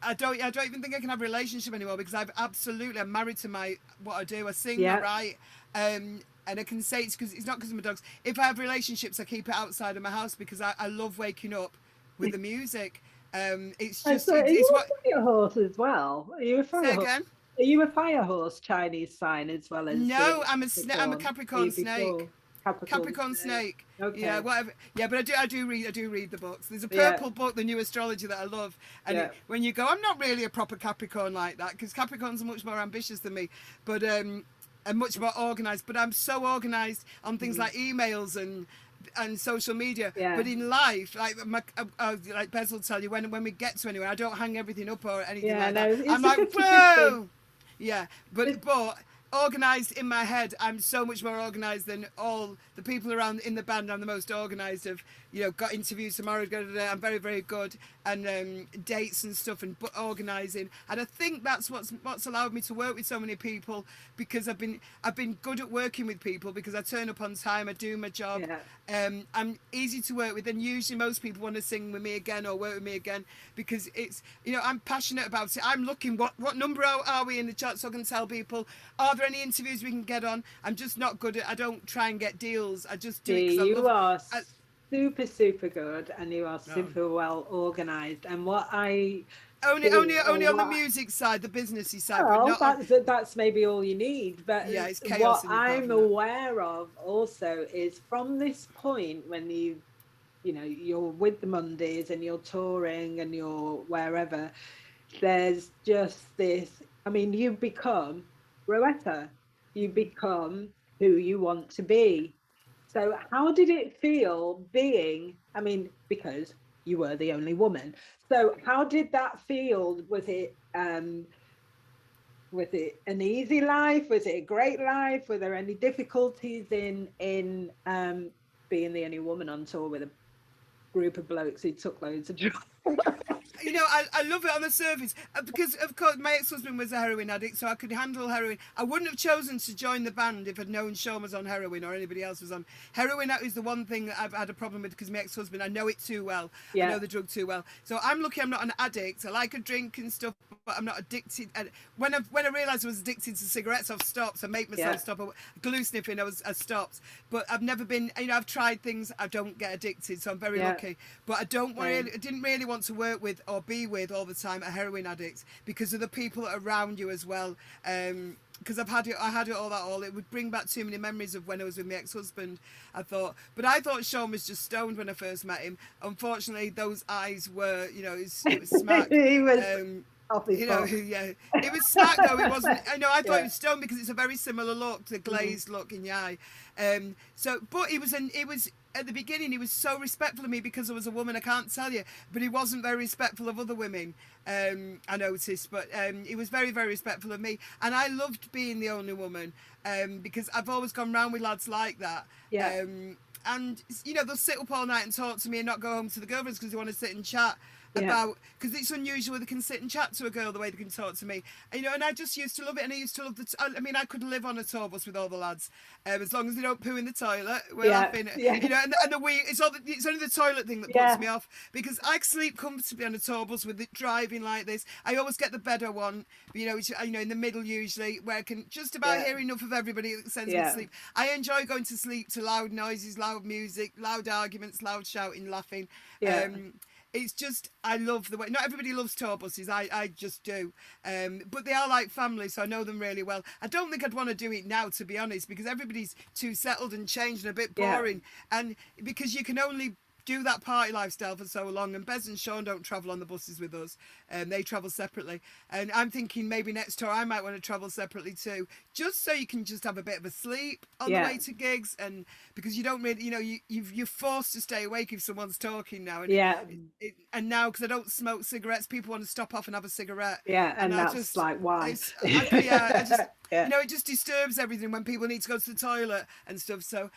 I don't even think I can have a relationship anymore, because I'm married to what I do. I sing, I write, and I can say it's because it's not because of my dogs. If I have relationships, I keep it outside of my house, because I love waking up with the music. It's just are you a fire horse as well? Are you a fire horse? Again? Are you a fire horse Chinese sign as well as? No, I'm a Capricorn snake. Capricorn snake. Okay. Yeah, whatever. Yeah, but I do read the books. There's a purple book, The New Astrology, that I love. And when you go, I'm not really a proper Capricorn like that, because Capricorns are much more ambitious than me, but and much more organised. But I'm so organised on things like emails and social media. But in life, like Bez will tell you, when we get to anywhere, I don't hang everything up or anything like that. I'm like, whoa. Yeah, but organised in my head. I'm so much more organised than all the people around in the band. I'm the most organised of, got interviews tomorrow. I'm very, very good, and dates and stuff, and organising. And I think that's what's allowed me to work with so many people, because I've been good at working with people, because I turn up on time, I do my job. I'm easy to work with, and usually most people want to sing with me again or work with me again, because it's, I'm passionate about it. I'm looking what number are we in the chart, so I can tell people, are there any interviews we can get on? I'm just not good at, I don't try and get deals, I just do it. You are super good, and you are super well organised. And what I only on the music side, the businessy side. Well, that's maybe all you need. But it's chaos. What I'm aware of also is, from this point when you're with the Mondays and you're touring and you're wherever, there's just this. I mean, you become Rowetta. You become who you want to be. So how did it feel being, because you were the only woman. So how did that feel? Was it Was it an easy life? Was it a great life? Were there any difficulties in being the only woman on tour with a group of blokes who took loads of drugs? You know, I love it on the surface because, of course, my ex-husband was a heroin addict, so I could handle heroin. I wouldn't have chosen to join the band if I'd known Sean was on heroin or anybody else was on heroin. That is the one thing that I've had a problem with because my ex-husband, I know it too well. I know the drug too well. So I'm lucky I'm not an addict. I like a drink and stuff, but I'm not addicted. And when I realised I was addicted to cigarettes, I've stopped. I make myself stop. Glue sniffing, I stopped. But I've never been, you know, I've tried things. I don't get addicted, so I'm very lucky. But I didn't really want to work with or be with all the time a heroin addict because of the people around you as well. Because I had it all. It would bring back too many memories of when I was with my ex-husband. I thought Sean was just stoned when I first met him. Unfortunately, those eyes were, you know, it was smack. He was you know, it was smack though. It wasn't. I know. I thought it was stoned because it's a very similar look, the glazed look in the eye. But it was at the beginning, he was so respectful of me because I was a woman. I can't tell you, but he wasn't very respectful of other women. I noticed, but he was very, very respectful of me, and I loved being the only woman because I've always gone round with lads like that. And you know, they'll sit up all night and talk to me and not go home to the girlfriends because they want to sit and chat about, because it's unusual they can sit and chat to a girl the way they can talk to me, and, you know, and I just used to love it. And I used to love I mean, I could live on a tour bus with all the lads as long as they don't poo in the toilet. We're laughing, you know, and the wee, it's only the toilet thing that puts me off, because I sleep comfortably on a tour bus with it driving like this. I always get the bed I want, you know, which, you know, in the middle usually, where I can just about hear enough of everybody that sends me to sleep. I enjoy going to sleep to loud noises, loud music, loud arguments, loud shouting, laughing. It's just, I love the way, not everybody loves tour buses, I just do. But they are like family, so I know them really well. I don't think I'd want to do it now, to be honest, because everybody's too settled and changed and a bit boring. And because you can only do that party lifestyle for so long, and Bez and Sean don't travel on the buses with us, they travel separately, and I'm thinking maybe next tour I might want to travel separately too, just so you can just have a bit of a sleep on the way to gigs, and because you don't really, you know, you're forced to stay awake if someone's talking now, and and now because I don't smoke cigarettes, people want to stop off and have a cigarette, and that's just like, why? I just you know, it just disturbs everything when people need to go to the toilet and stuff. So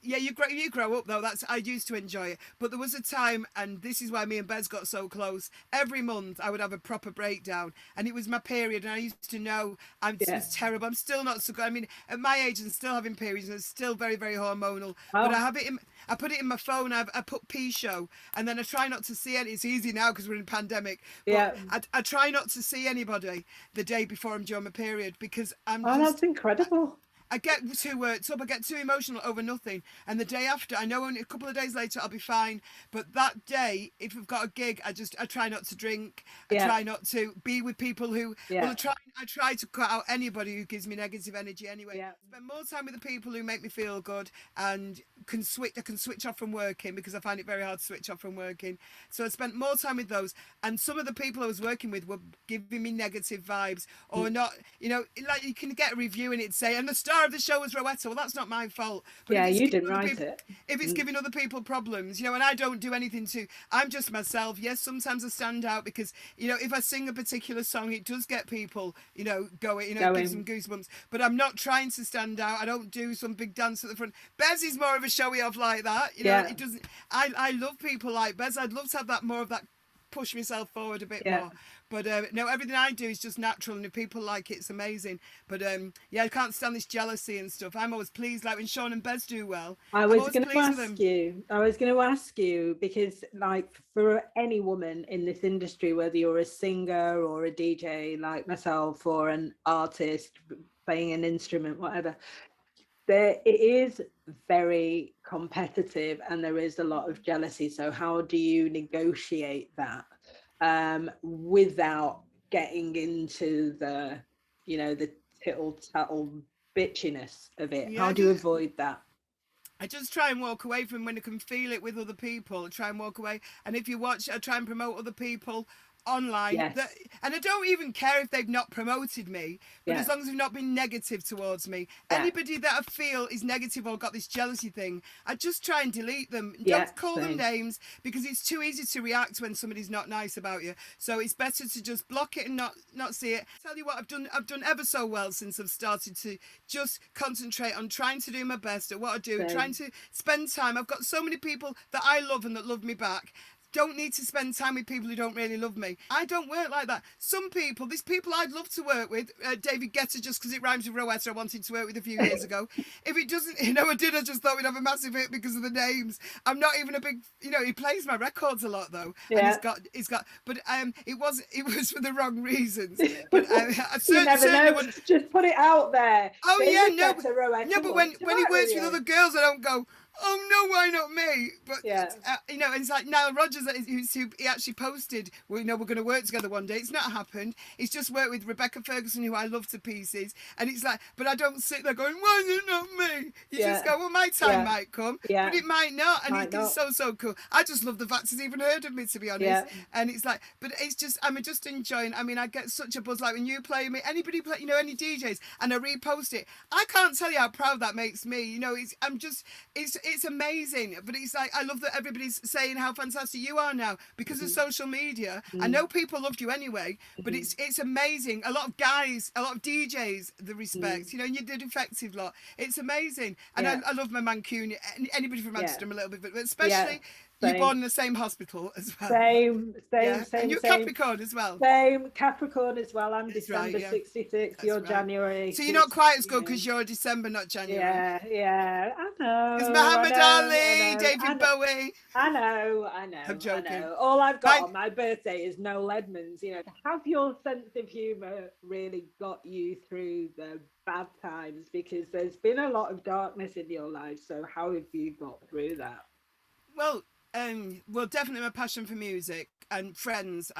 you grow up though. I used to enjoy it, but there was a time, and this is why me and Bez got so close. Every month I would have a proper breakdown, and it was my period, and I used to know it's terrible. I'm still not so good. I mean, at my age, I'm still having periods, and it's still very, very hormonal. But I put it in my phone. I put P show, and then I try not to see any. It's easy now because we're in pandemic. But I try not to see anybody the day before I'm during my period, because that's incredible. I get too worked up, I get too emotional over nothing, and the day after, I know only a couple of days later I'll be fine, but that day, if we've got a gig, I try not to drink, I try not to be with people who, I try to cut out anybody who gives me negative energy anyway. Spend more time with the people who make me feel good, and I can switch off from working, because I find it very hard to switch off from working, so I spent more time with those, and some of the people I was working with were giving me negative vibes, or not, you know, like you can get a review and it'd say, and the star of the show was Rowetta. Well, that's not my fault. But you didn't write it. If it's giving other people problems, you know, and I don't do anything I'm just myself. Yes, sometimes I stand out because, you know, if I sing a particular song, it does get people, you know, going, you know, gives them goosebumps. But I'm not trying to stand out. I don't do some big dance at the front. Bez is more of a showy off like that. You know, it doesn't. I love people like Bez. I'd love to have that more of that, push myself forward a bit more. But no, everything I do is just natural, and if people like it, it's amazing. But I can't stand this jealousy and stuff. I'm always pleased, like when Sean and Bez do well. I was going to ask you, because like for any woman in this industry, whether you're a singer or a DJ like myself, or an artist playing an instrument, whatever, it is very competitive and there is a lot of jealousy. So how do you negotiate that without getting into the, you know, the tittle-tattle bitchiness of it? How do you avoid that? I just try and walk away from when I can feel it with other people. I try and walk away, and if you watch, I try and promote other people online. Yes. And I don't even care if they've not promoted me, but Yeah. as long as they've not been negative towards me. Yeah. Anybody that I feel is negative or got this jealousy thing, I just try and delete them. Yeah, Don't call them same. names, because it's too easy to react when somebody's not nice about you. So it's better to just block it and not see it. Tell you what, I've done ever so well since I've started to just concentrate on trying to do my best at what I do, Same. trying to spend time. I've got so many people that I love and that love me back. Don't need to spend time with people who don't really love me. I don't work like that. Some people, there's people I'd love to work with. David Guetta, just because it rhymes with Rowetta, I wanted to work with a few years ago. If it doesn't, I just thought we'd have a massive hit because of the names. I'm not even a big, he plays my records a lot though. Yeah. And he's got, but it was for the wrong reasons. But I You never know. Just put it out there. Oh David yeah, Guetta, Rowetta, no, but when he works with other girls, I don't go, oh no, why not me? But yeah. And it's like Nile Rodgers, who he actually posted, we're going to work together one day. It's not happened. He's just worked with Rebecca Ferguson, who I love to pieces, and it's like, but I don't sit there going, why is it not me? You just go, well, my time might come, but it might not, and it's so cool. I just love the fact he's even heard of me, to be honest. And it's like, but it's just, I'm just enjoying. I mean, I get such a buzz, like when you play me, anybody play, any DJs, and I repost it. I can't tell you how proud that makes me. It's amazing. But it's like, I love that everybody's saying how fantastic you are now because of social media. I know people loved you anyway, but it's amazing. A lot of guys, a lot of DJs, the respect, and you did effective lot. It's amazing. And I love my Mancunian. Anybody from Manchester, I'm a little bit, but especially you're born in the same hospital as well. Same. And you're Capricorn as well. Same, Capricorn as well. I'm December 66, you're January. So you're not quite as good because you're December, not January. Yeah, I know. It's Muhammad Ali, David Bowie. I know. I'm joking. I know. All I've got on my birthday is Noel Edmonds. Have your sense of humour really got you through the bad times? Because there's been a lot of darkness in your life. So how have you got through that? Well, definitely my passion for music and friends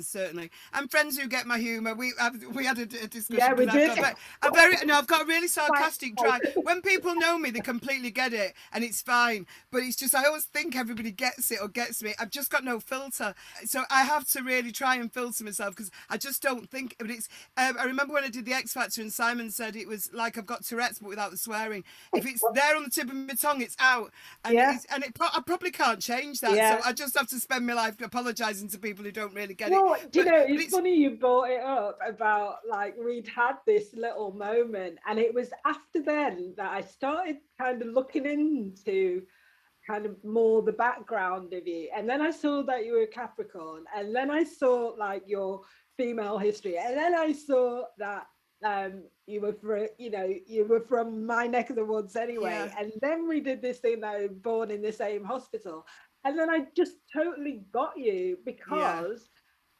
certainly, and friends who get my humour. We had a discussion. Yeah, we did. I've got a really sarcastic drive. When people know me, they completely get it, and it's fine. But it's just, I always think everybody gets it or gets me. I've just got no filter, so I have to really try and filter myself because I just don't think. But it's. I remember when I did the X Factor, and Simon said it was like I've got Tourette's, but without the swearing. If it's there on the tip of my tongue, it's out, and I probably can't change that. So I just have to spend my life apologising to people who don't really get it. It's funny you brought it up about like we'd had this little moment, and it was after then that I started kind of looking into kind of more the background of you, and then I saw that you were a Capricorn, and then I saw like your female history, and then I saw that you were from my neck of the woods anyway, and then we did this thing that I was born in the same hospital, and then I just totally got you because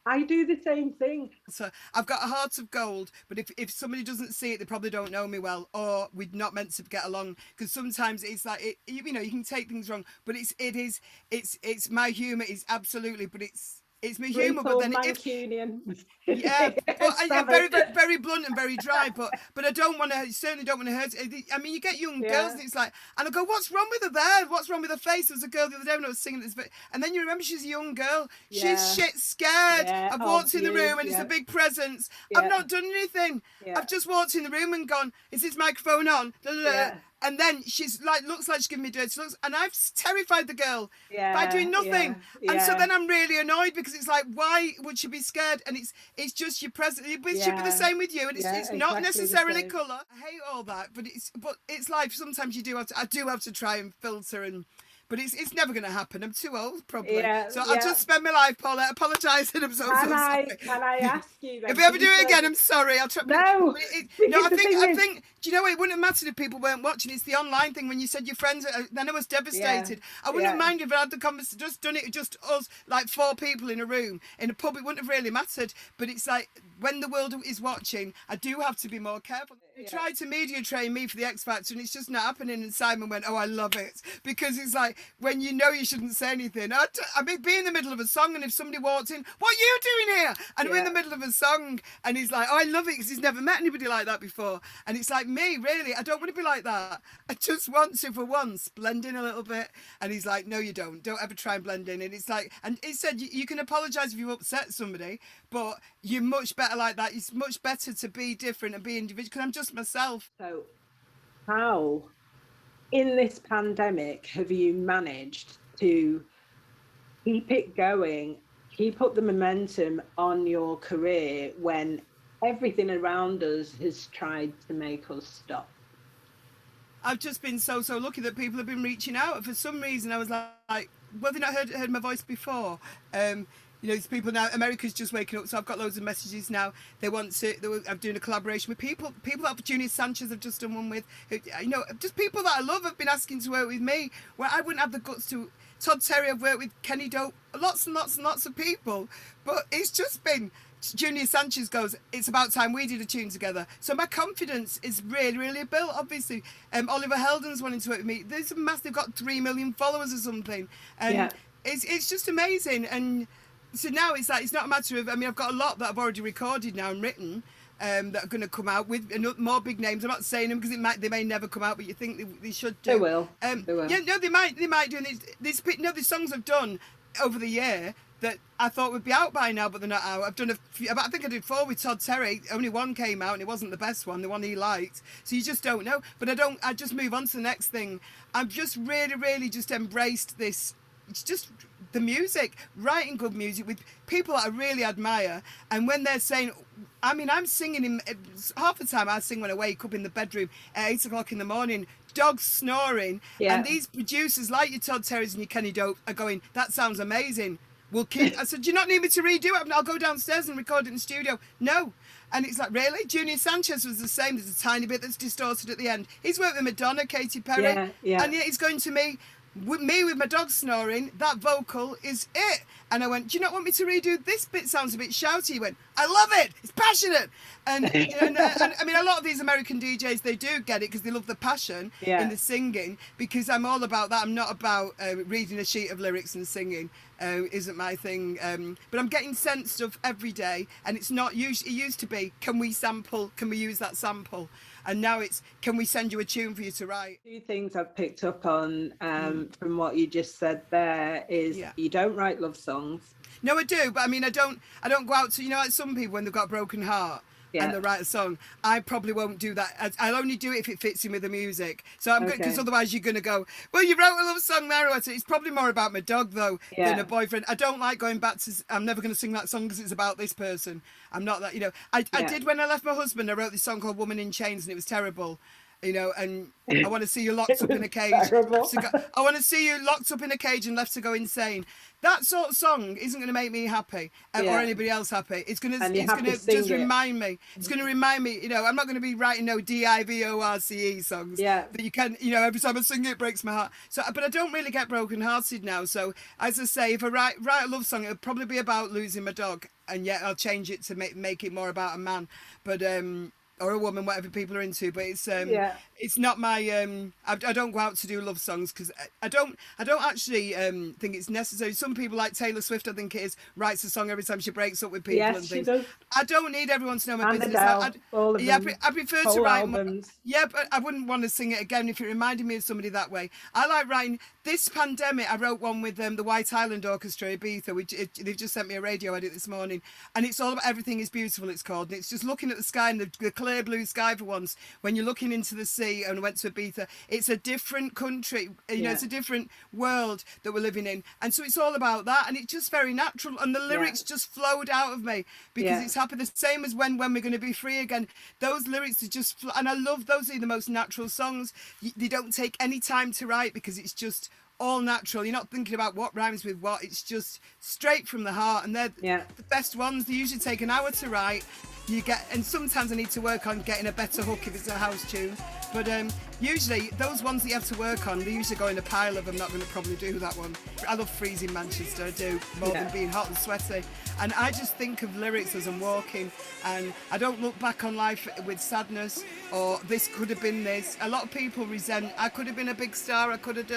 I do the same thing. So I've got a heart of gold, but if somebody doesn't see it, they probably don't know me well, or we're not meant to get along. Because sometimes it's like you can take things wrong, but it's my humour is absolutely, but it's my humour, but then Mancunian. Very, very, very blunt and very dry. But I certainly don't want to hurt. I mean, you get young girls, and it's like, and I go, what's wrong with her there? What's wrong with her face? There was a girl the other day when I was singing this, and then you remember she's a young girl. She's shit scared. I've walked in the room, and it's a big presence. I've not done anything. I've just walked in the room and gone, is this microphone on? And then she's like, looks like she's giving me dirty looks, and I've terrified the girl by doing nothing. And so then I'm really annoyed because it's like, why would she be scared? And it's just your presence. It should be the same with you, and it's not necessarily colour. I hate all that, but it's life. Sometimes I do have to try and filter But it's never going to happen. I'm too old, probably. I'll just spend my life, Paula, apologising. I'm so sorry. Can I ask you? Then, if we ever do it again, I'm sorry. I'll try. No. I think. Do you know what? It wouldn't have mattered if people weren't watching. It's the online thing. When you said your friends, then I was devastated. I wouldn't have minded if I had the conversation. Just done it, just us, like 4 people in a room in a pub. It wouldn't have really mattered. But it's like when the world is watching, I do have to be more careful. They tried to media train me for the X Factor, and it's just not happening. And Simon went, "Oh, I love it," because it's like when you know you shouldn't say anything. I mean, be in the middle of a song, and if somebody walks in, what are you doing here? And we're in the middle of a song, and he's like, oh, I love it because he's never met anybody like that before. And it's like, me, really, I don't want to be like that. I just want to, for once, blend in a little bit. And he's like, no, you don't. Don't ever try and blend in. And it's like, and he said, you can apologise if you upset somebody, but you're much better like that. It's much better to be different and be individual, because I'm just myself. So how, in this pandemic, have you managed to keep it going, keep up the momentum on your career when everything around us has tried to make us stop? I've just been so lucky that people have been reaching out. For some reason, I was like, well, they've not heard my voice before. You know, these people now, America's just waking up, so I've got loads of messages now. They want to, I'm doing a collaboration with people that Junior Sanchez have just done one with. You know, just people that I love have been asking to work with me, where I wouldn't have the guts to. Todd Terry, I've worked with Kenny Dope, lots and lots and lots of people. But it's just been, Junior Sanchez goes, it's about time we did a tune together. So my confidence is really, really built, obviously. Oliver Heldon's wanting to work with me. There's a they've got 3 million followers or something. And it's just amazing. And so now it's like, it's not a matter of, I mean, I've got a lot that I've already recorded now and written that are going to come out with more big names. I'm not saying them because they may never come out, but you think they should do. They will. Yeah, no, they might do. These songs I've done over the year that I thought would be out by now, but they're not out. I've done a few, I think I did 4 with Todd Terry. Only one came out and it wasn't the best one, the one he liked. So you just don't know. But I just move on to the next thing. I've just really, really just embraced this. It's just the music, writing good music with people that I really admire. And when they're saying, I mean, I'm singing half the time I sing when I wake up in the bedroom at 8 o'clock in the morning, dogs snoring. And these producers like your Todd Terrys and your Kenny Dope are going, that sounds amazing. We'll keep. I said, do you not need me to redo it? I'll go downstairs and record it in the studio. No. And it's like, really? Junior Sanchez was the same. There's a tiny bit that's distorted at the end. He's worked with Madonna, Katy Perry. And yet he's going to me with my dog snoring, that vocal is it. And I went, do you not want me to redo this bit? Sounds a bit shouty. He went, I love it. It's passionate. And, and I mean, a lot of these American DJs, they do get it because they love the passion in the singing, because I'm all about that. I'm not about reading a sheet of lyrics and singing. Isn't my thing. But I'm getting sent stuff every day, and it's not usually, it used to be, can we sample? Can we use that sample? And now it's, can we send you a tune for you to write? 2 things I've picked up on from what you just said there is you don't write love songs. No, I do, but I mean, I don't go out to, you know, like some people when they've got a broken heart and they write a song, I probably won't do that. I'll only do it if it fits in with the music. So I'm good, because otherwise you're going to go, well, you wrote a love song there, Rowetta. It's probably more about my dog though than a boyfriend. I don't like going back to, I'm never going to sing that song because it's about this person. I'm not that, you know, I did when I left my husband, I wrote this song called Woman in Chains, and it was terrible. You know, and I want to see you locked up in a cage. I want to see you locked up in a cage and left to go insane. That sort of song isn't going to make me happy or anybody else happy. It's going to just remind me. It's going to remind me, you know, I'm not going to be writing no DIVORCE songs that you can, you know, every time I sing it breaks my heart. So, but I don't really get broken hearted now. So as I say, if I write a love song, it'll probably be about losing my dog, and yet I'll change it to make it more about a man. But, or a woman, whatever people are into, but it's not my I don't go out to do love songs because I don't actually think it's necessary. Some people, like Taylor Swift, I think it is, writes a song every time she breaks up with people and things. I don't need everyone to know my business. I prefer to write but I wouldn't want to sing it again if it reminded me of somebody that way. I like writing. This pandemic, I wrote one with the White Island Orchestra, Ibiza. They've just sent me a radio edit this morning, and it's all about Everything is Beautiful, it's called, and it's just looking at the sky and the clear blue sky for once. When you're looking into the sea, and I went to Ibiza, it's a different country, you know, it's a different world that we're living in, and so it's all about that, and it's just very natural, and the lyrics just flowed out of me because it's happy, the same as when we're going to be free again. Those lyrics are just, and I love those are the most natural songs. They don't take any time to write because it's just all natural. You're not thinking about what rhymes with what. It's just straight from the heart, and they're the best ones. They usually take an hour to write. And sometimes I need to work on getting a better hook if it's a house tune, but usually those ones that you have to work on, they usually go in a pile of, I'm not going to probably do that one. I love freezing Manchester, I do, more than being hot and sweaty, and I just think of lyrics as I'm walking, and I don't look back on life with sadness or this could have been this. A lot of people resent, I could have been a big star, I could have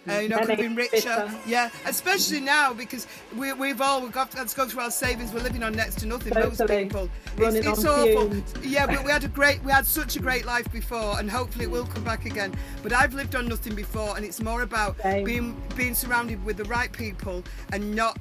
You know, could have been richer. Yeah, especially now because we've all got to go through our savings. We're living on next to nothing. Most people, it's awful. Yeah, we had such a great life before, and hopefully it will come back again. But I've lived on nothing before, and it's more about being surrounded with the right people and not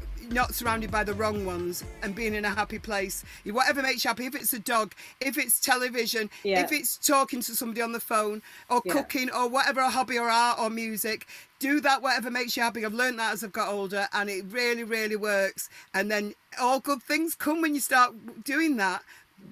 surrounded by the wrong ones, and being in a happy place. Whatever makes you happy, if it's a dog, if it's television, if it's talking to somebody on the phone, or cooking, or whatever, a hobby or art or music, do that, whatever makes you happy. I've learned that as I've got older, and it really, really works. And then all good things come when you start doing that.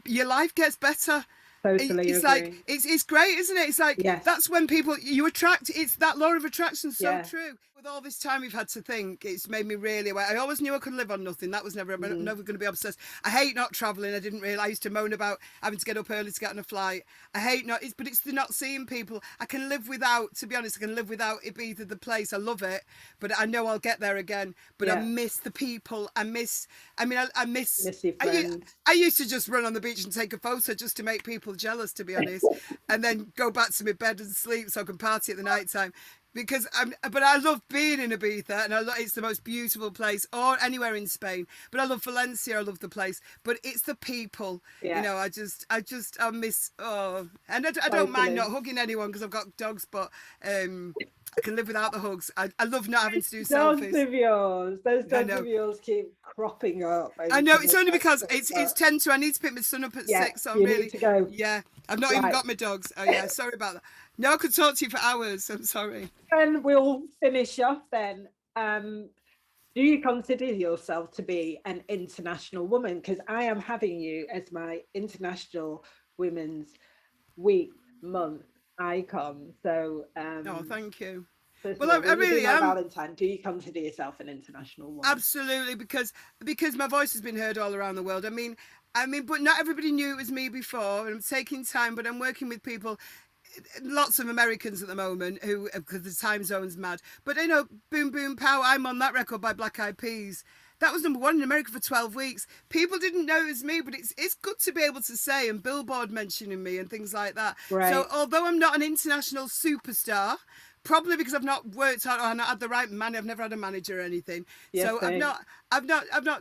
Your life gets better. Totally it's agree. like it's great, isn't it? It's like that's when people you attract. It's that law of attraction, so true. With all this time we've had to think, it's made me really aware. I always knew I could live on nothing. That was never going to be obsessed. I hate not traveling. I didn't really. I used to moan about having to get up early to get on a flight. I hate but it's the not seeing people. I can live without. To be honest, I can live without Ibiza, the place. I love it, but I know I'll get there again. But I miss the people. I miss your friends. I used to just run on the beach and take a photo just to make people jealous, to be honest, and then go back to my bed and sleep so I can party at the night time. But I love being in Ibiza, and it's the most beautiful place, or anywhere in Spain. But I love Valencia. I love the place, but it's the people. You know, I miss. Oh, and I don't mind not hugging anyone because I've got dogs, but I can live without the hugs. I love not having to do selfies. Those dogs of yours keep cropping up. I know, it's only because it's 10 to. I need to pick my son up at 6. So I'm really need to go. Yeah, I've not even got my dogs. Oh yeah, sorry about that. No, I could talk to you for hours. I'm sorry. And we'll finish off then. Do you consider yourself to be an international woman? Because I am having you as my International Women's Week month icon. So oh, thank you. Well, I really am. Valentine, do you consider yourself an international woman? Absolutely, because my voice has been heard all around the world. I mean, but not everybody knew it was me before, and I'm taking time, but I'm working with people. Lots of Americans at the moment who, because the time zone's mad, but you know, Boom Boom Pow, I'm on that record by Black Eyed Peas. That was #1 in America for 12 weeks. People didn't know it was me, but it's good to be able to say, and Billboard mentioning me and things like that. Right. So although I'm not an international superstar, probably because I've not worked out, or I've not had the right man. I've never had a manager or anything. So I've not. Yeah,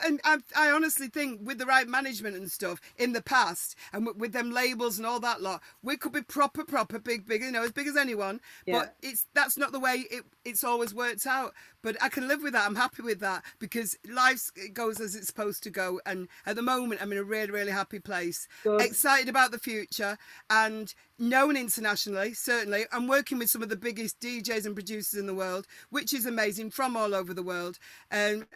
and I honestly think with the right management and stuff in the past, and with them labels and all that lot, we could be proper big, you know, as big as anyone. But that's not the way it's always worked out. But I can live with that. I'm happy with that because life goes as it's supposed to go. And at the moment, I'm in a really, really happy place. Good. Excited about the future and known internationally, certainly. I'm working with some of the biggest DJs and producers in the world, which is amazing, from all over the world. And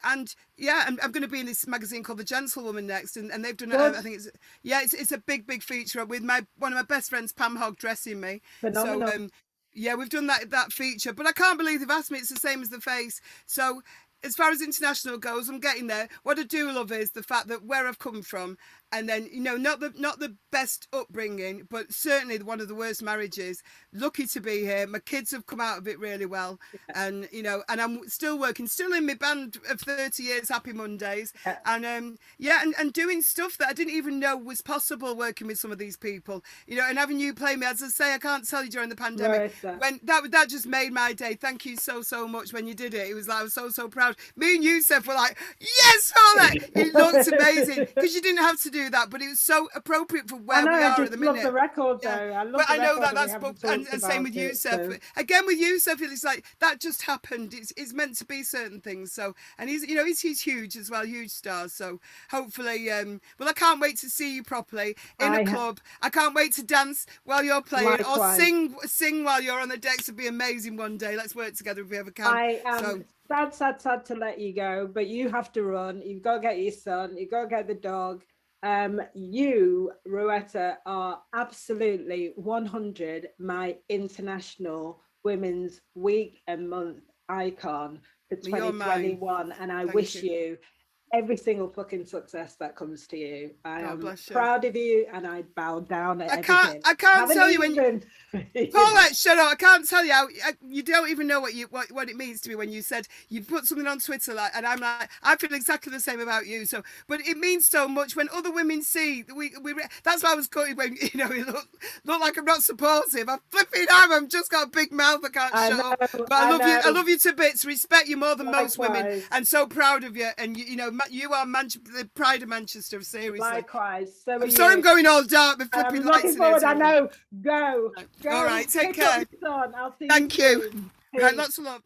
yeah, I'm going to be in this magazine called The Gentlewoman next. And they've done, I think it's a big feature with one of my best friends, Pam Hogg, dressing me. Phenomenal. So, yeah, we've done that feature, but I can't believe they've asked me. It's the same as The Face. So as far as international goes, I'm getting there. What I do love is the fact that where I've come from, and then, you know, not the best upbringing, but certainly one of the worst marriages. Lucky to be here. My kids have come out of it really well. And, you know, and I'm still working, still in my band of 30 years, Happy Mondays. And, and doing stuff that I didn't even know was possible, working with some of these people, you know, and having you play me, as I say, I can't tell you during the pandemic, when that just made my day. Thank you so much when you did it. It was like, I was so proud. Me and Yusuf were like, yes, Paula! It looks amazing, because you didn't have to do that, but it was so appropriate for where we are at the minute. I love the record though. I know that's and same with Yusuf. Again with Yusuf, it's like that just happened. It's meant to be certain things. So, and he's huge as well, huge stars. So hopefully, well, I can't wait to see you properly in a club. I can't wait to dance while you're playing, or sing while you're on the decks. It'd be amazing one day. Let's work together if we ever can. Sad to let you go, but you have to run. You've got to get your son. You've got to get the dog. You, Rowetta, are absolutely 100 my International Women's Week and Month icon for 2021, and I wish you every single fucking success that comes to you. I am bless you. proud of you, and I bow down at everything. I can't tell you when even, Paulette, shut up! I can't tell you how you don't even know what it means to me when you said you put something on Twitter, like, and I'm like, I feel exactly the same about you. So, but it means so much when other women see we. That's why I was cutting when you know it look like I'm not supportive. I'm flipping out. I've just got a big mouth. I can't shut up. But I love you. I love you to bits. Respect you more than most women, and so proud of you. And you know you are the pride of Manchester. Seriously. Likewise. So I'm sorry I'm going all dark. But flipping I'm lights looking forward. I know. Go. All right. Take Pick care. up the sun. I'll see Thank you. soon. Right. Lots of love.